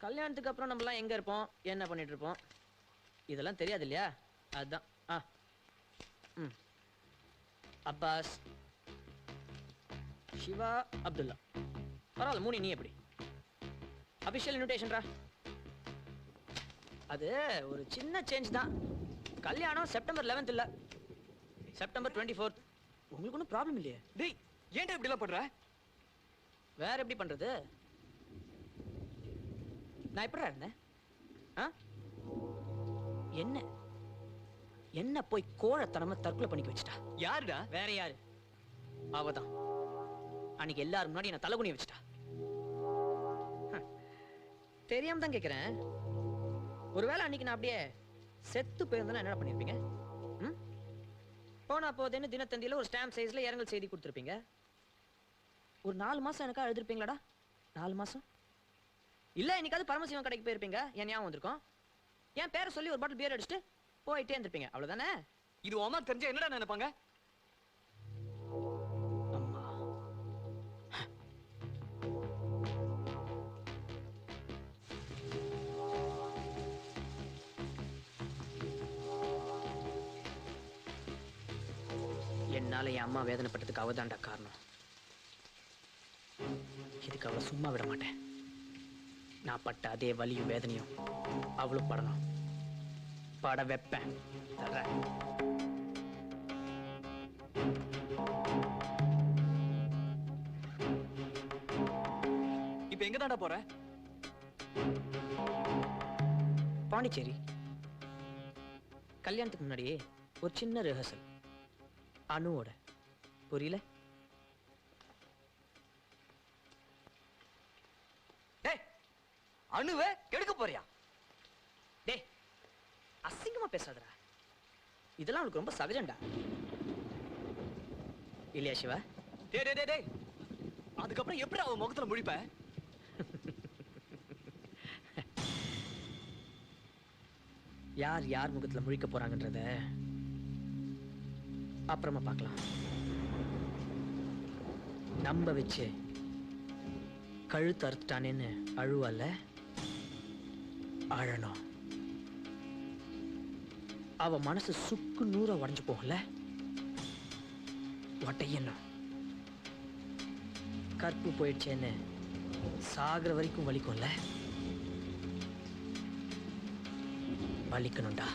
கல்யாணத்துக்கு அப்புறம் நம்மலாம் எங்க இருப்போம், என்ன பண்ணிட்டு இருப்போம், இதெல்லாம் தெரியாது இல்லையா? அதுதான். அப்பாஸ், சிவா, அப்துல்லா. பரவாயில்ல, மூணு. நீ எப்படி? அபிஷியல் இன்விடேஷன்ரா. அது ஒரு சின்ன சேஞ்ச் தான். கல்யாணம் செப்டம்பர் 11 இல்ல, செப்டம்பர் 24. உங்களுக்கு ஒன்றும் ப்ராப்ளம் இல்லையே? டேய் ஏன்டா இப்படிலாம் பண்ற? வேற எப்படி பண்றது? நான் எப்படிடா இருந்தேன்? என்ன என்ன போய் கோழத்தனமா தற்கொலை பண்ணிக்க வச்சுட்டா. யாருடா? வேற யாரு? அவதான். அன்னைக்கு எல்லாரும் முன்னாடி என்ன தலைகுனிய வச்சுட்டா. தெரியாம தான் கேட்கிறேன். ஒருவேளை அன்னைக்கு நான் அப்படியே செத்து போயிருந்தா என்ன பண்ணிருப்பீங்க? போனா போதேன்னு தினத்தந்தியில ஒரு ஸ்டாம்ப் சைஸ்ல இரங்கல் செய்தி கொடுத்துருப்பீங்க. ஒரு 4 மாசம் எனக்கா எழுதிருப்பீங்களாடா? 4 மாசம் இல்ல, இன்னைக்காவது பரமசிவன் கடைக்கு போயிருப்பீங்க. என் ஞாபகம் வந்திருக்கும். என் பேரை சொல்லி ஒரு பாட்டில் பியர் அடிச்சுட்டு போயிட்டே இருந்திருப்பீங்க, அவ்வளவுதானே? இது அம்மா தெரிஞ்சா என்னடா நினைப்பாங்க? அம்மா என்னால என் அம்மா வேதனைப்பட்டதுக்கு அவதான்டா காரணம். இதுக்கு அவளை சும்மா விட மாட்டேன். நான் பட்ட அதே வலியும் வேதனையும் அவளும் படணும். பட வைப்பேன். இப்ப எங்க தாண்டா போற? பாண்டிச்சேரி. கல்யாணத்துக்கு முன்னாடியே ஒரு சின்ன ரிஹர்சல் அனுவோட. புரியல? அணுவே கெடுக்க போறியா? டே அசிங்கமா பேசாதடா. இதெல்லாம் உனக்கு ரொம்ப சகஜம்டா இல்லையா சிவா? டேய் அதுக்கப்புறம் எப்படி அவன் முகத்துல முழிப்ப? யார் யார் முகத்துல முழிக்க போறாங்கன்றத அப்புறமா பார்க்கலாம். நம்ப வச்சு கழுத்து அறுத்துட்டானேன்னு அழுவல்ல, அழணும். அவ மனசு சுக்கு நூற உடைஞ்சு போகல, ஒட்டையணும். கற்பு போயிடுச்சேன்னு சாகிற வரைக்கும் வலிக்கும்ல, வலிக்கணும்டா.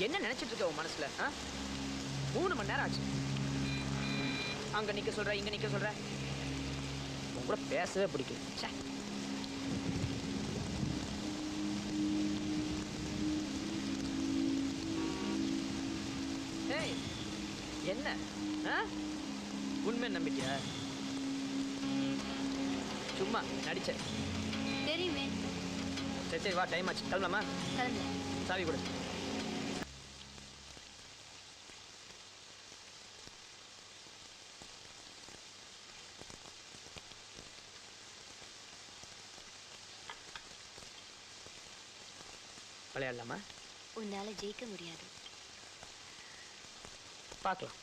என்ன நினைச்சிட்டு இருக்க உன் மனசுல 3 மணி நேரம் ஆச்சு. அங்க நிக்க சொல்ற, இங்க நிக்க சொல்ற. உன் கூட பேசவே பிடிக்கும். ச்சே. ஏய், என்ன உண்மை நம்பிட்டியா? சும்மா நடிச்ச. தெரியுமே. சரி சரி வா, டைம் ஆச்சு, கிளம்பலாமா? கிளம்பு. சாவி கொடு. விளையாடலாமா? உன்னால ஜெயிக்க முடியாது. பார்க்கலாம்.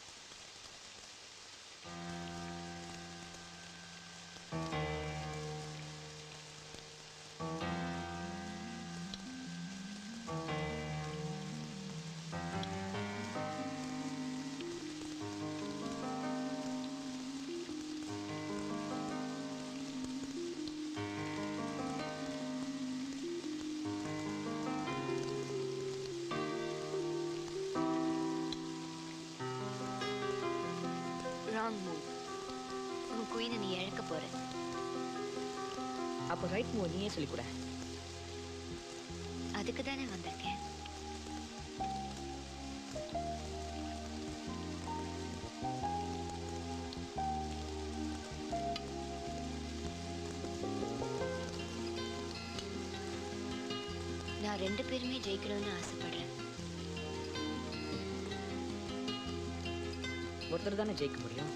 Wrong move. உன் குயினை நீ இழக்க போற. அப்போ ரைட் மூவ் நீயே சொல்லிக் கொடு. அதுக்கு தானே வந்திருக்கேன். நான் 2 பேருமே ஜெயிக்கணும்னு ஆசைப்படுறேன். ஒருத்தர் தானே ஜெயிக்க முடியும்.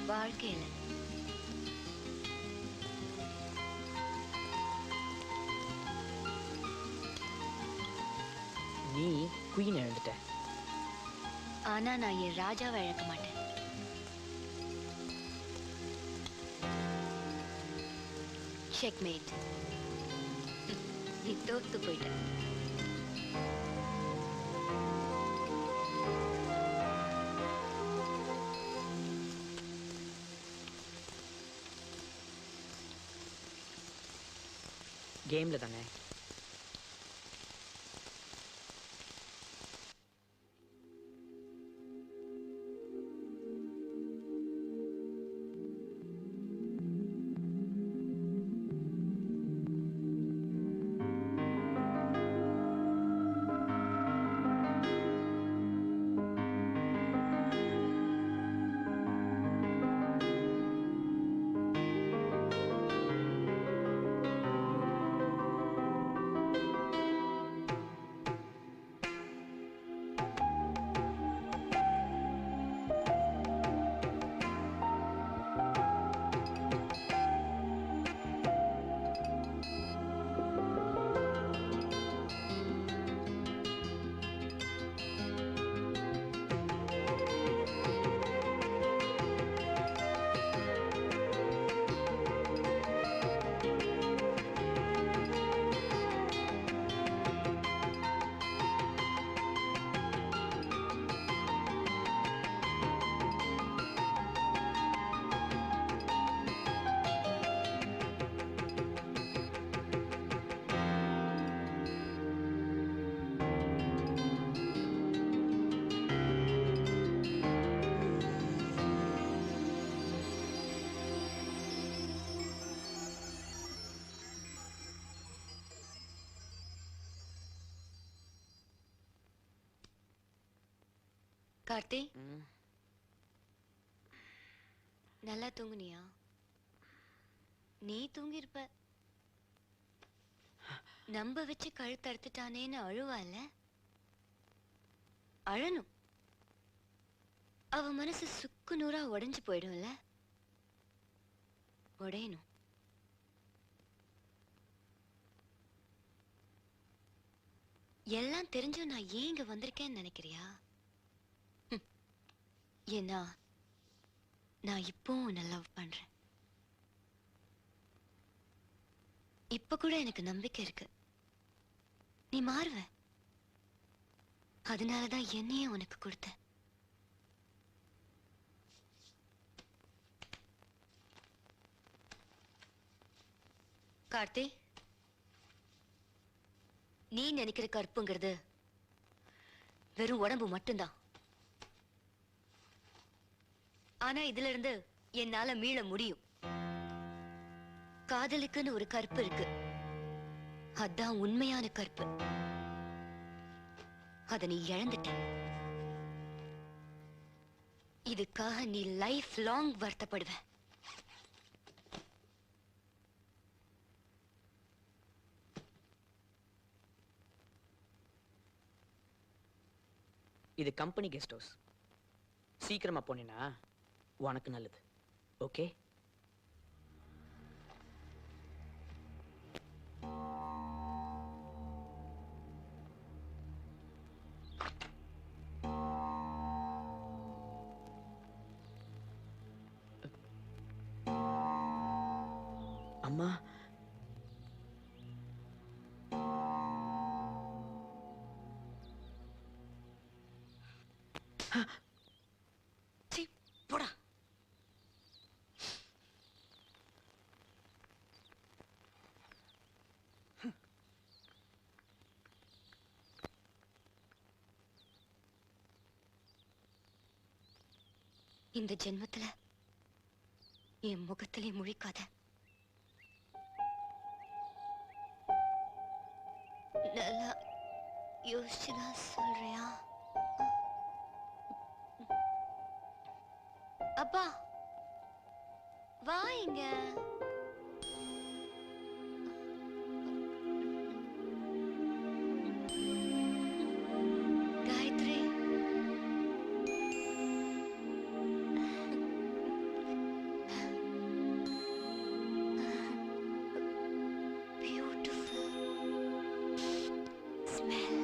வாழ்க்கையில நீ குயின் எழுந்துட்ட. ஆனா நான் என் ராஜாவை இழக்க மாட்டேன். செக்மேட். நீ தோத்து போயிட்ட. கேம்ல தானே. கார்த்தி, நல்லா தூங்குனியா? நீ தூங்கிருப்ப. நம்ப வச்சு கழுத்து அறுத்துட்டானேன்னு அழுவால? அழணும். அவ மனசு சுக்கு நூறா உடைஞ்சு போயிடும்ல. உடையணும். எல்லாம் தெரிஞ்சும் நான் ஏன் இங்க வந்திருக்கேன்னு நினைக்கிறியா? ஏன்னா நான் இப்பவும் உன்னை லவ் பண்றேன். இப்ப கூட எனக்கு நம்பிக்கை இருக்கு நீ மாறுவ. அதனாலதான் என்னையே உனக்கு கொடுத்தேன். கார்த்தி, நீ நினைக்கிற கற்புங்கிறது வெறும் உடம்பு மட்டும்தான். ஆனா இதுல இருந்து என்னால மீள முடியும். காதலுக்குன்னு ஒரு கற்பு இருக்கு. அதான் உண்மையான கற்பு. அத நீ இழந்துட்ட. இதுக்காக நீ லைஃப் லாங் வருத்தப்படுவ. இது கம்பெனி கெஸ்ட் ஹவுஸ். சீக்கிரமா போனேன்னா உனக்கு நல்லது. ஓகே? அம்மா, போடா. இந்த ஜென்மத்துல என் முகத்திலே முழிக்காத. நல்லா யோசிச்சுதான் சொல்றியா? அப்பா வா இங்க. Gayatri, beautiful smell.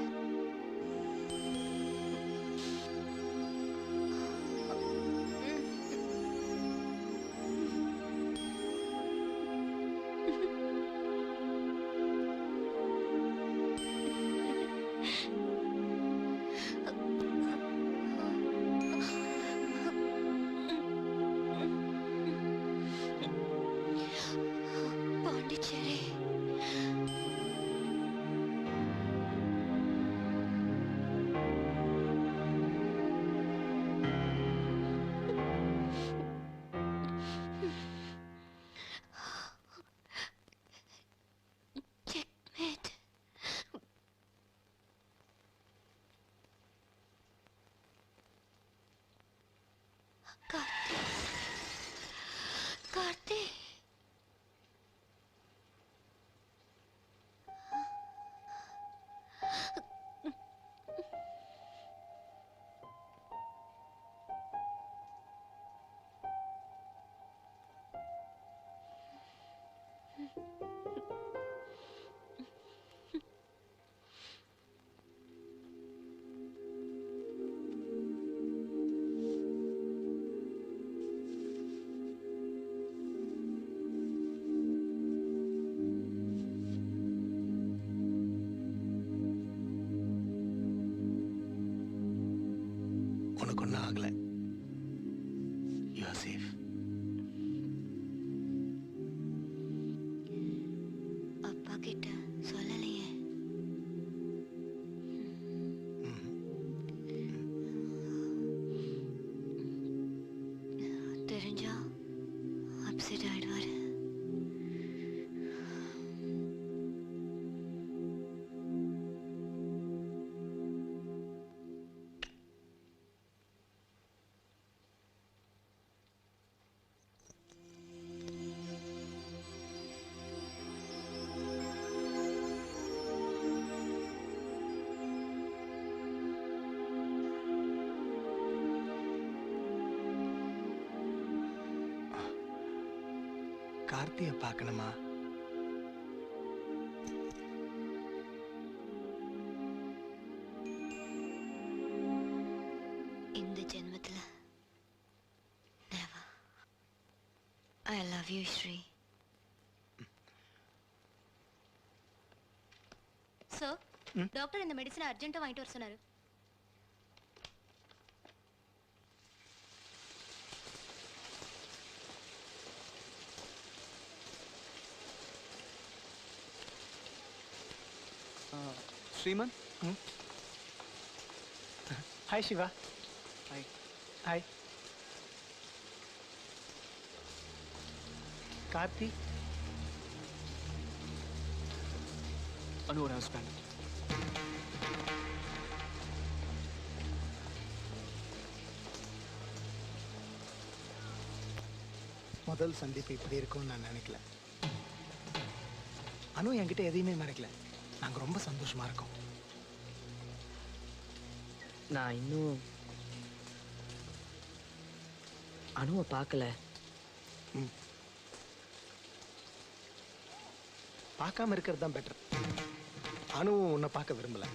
Pondicherry. Checkmate. Karthi, Karthi. உனக்கு ஒன்றும் ஆகலை. You are safe. அப்பா கிட்ட சொல்லலையே. தெரிஞ்சா அப்செட் ஆயிடுவாரு. கார்த்தியை பார்க்கணுமா? இந்த ஜென்மத்துல never. I love you, Shri. Sir, doctor இந்த மெடிசனை அர்ஜென்ட்டா வாங்கிட்டு வர சொன்னாரு. Srimanth. Hi Siva. Hi. Hi Karthi. அனுவோட ஹஸ்பண்ட். முதல் சந்திப்பு இப்படி இருக்கும்னு நான் நினைக்கல. அனு என்கிட்ட எதையுமே மறைக்கல. நாங்க ரொம்ப சந்தோஷமா இருக்கோம். நான் இன்னும் அனுவை பார்க்கல. பார்க்காம இருக்கிறது தான் பெட்டர். அனுவும் உன்னை பார்க்க விரும்பல.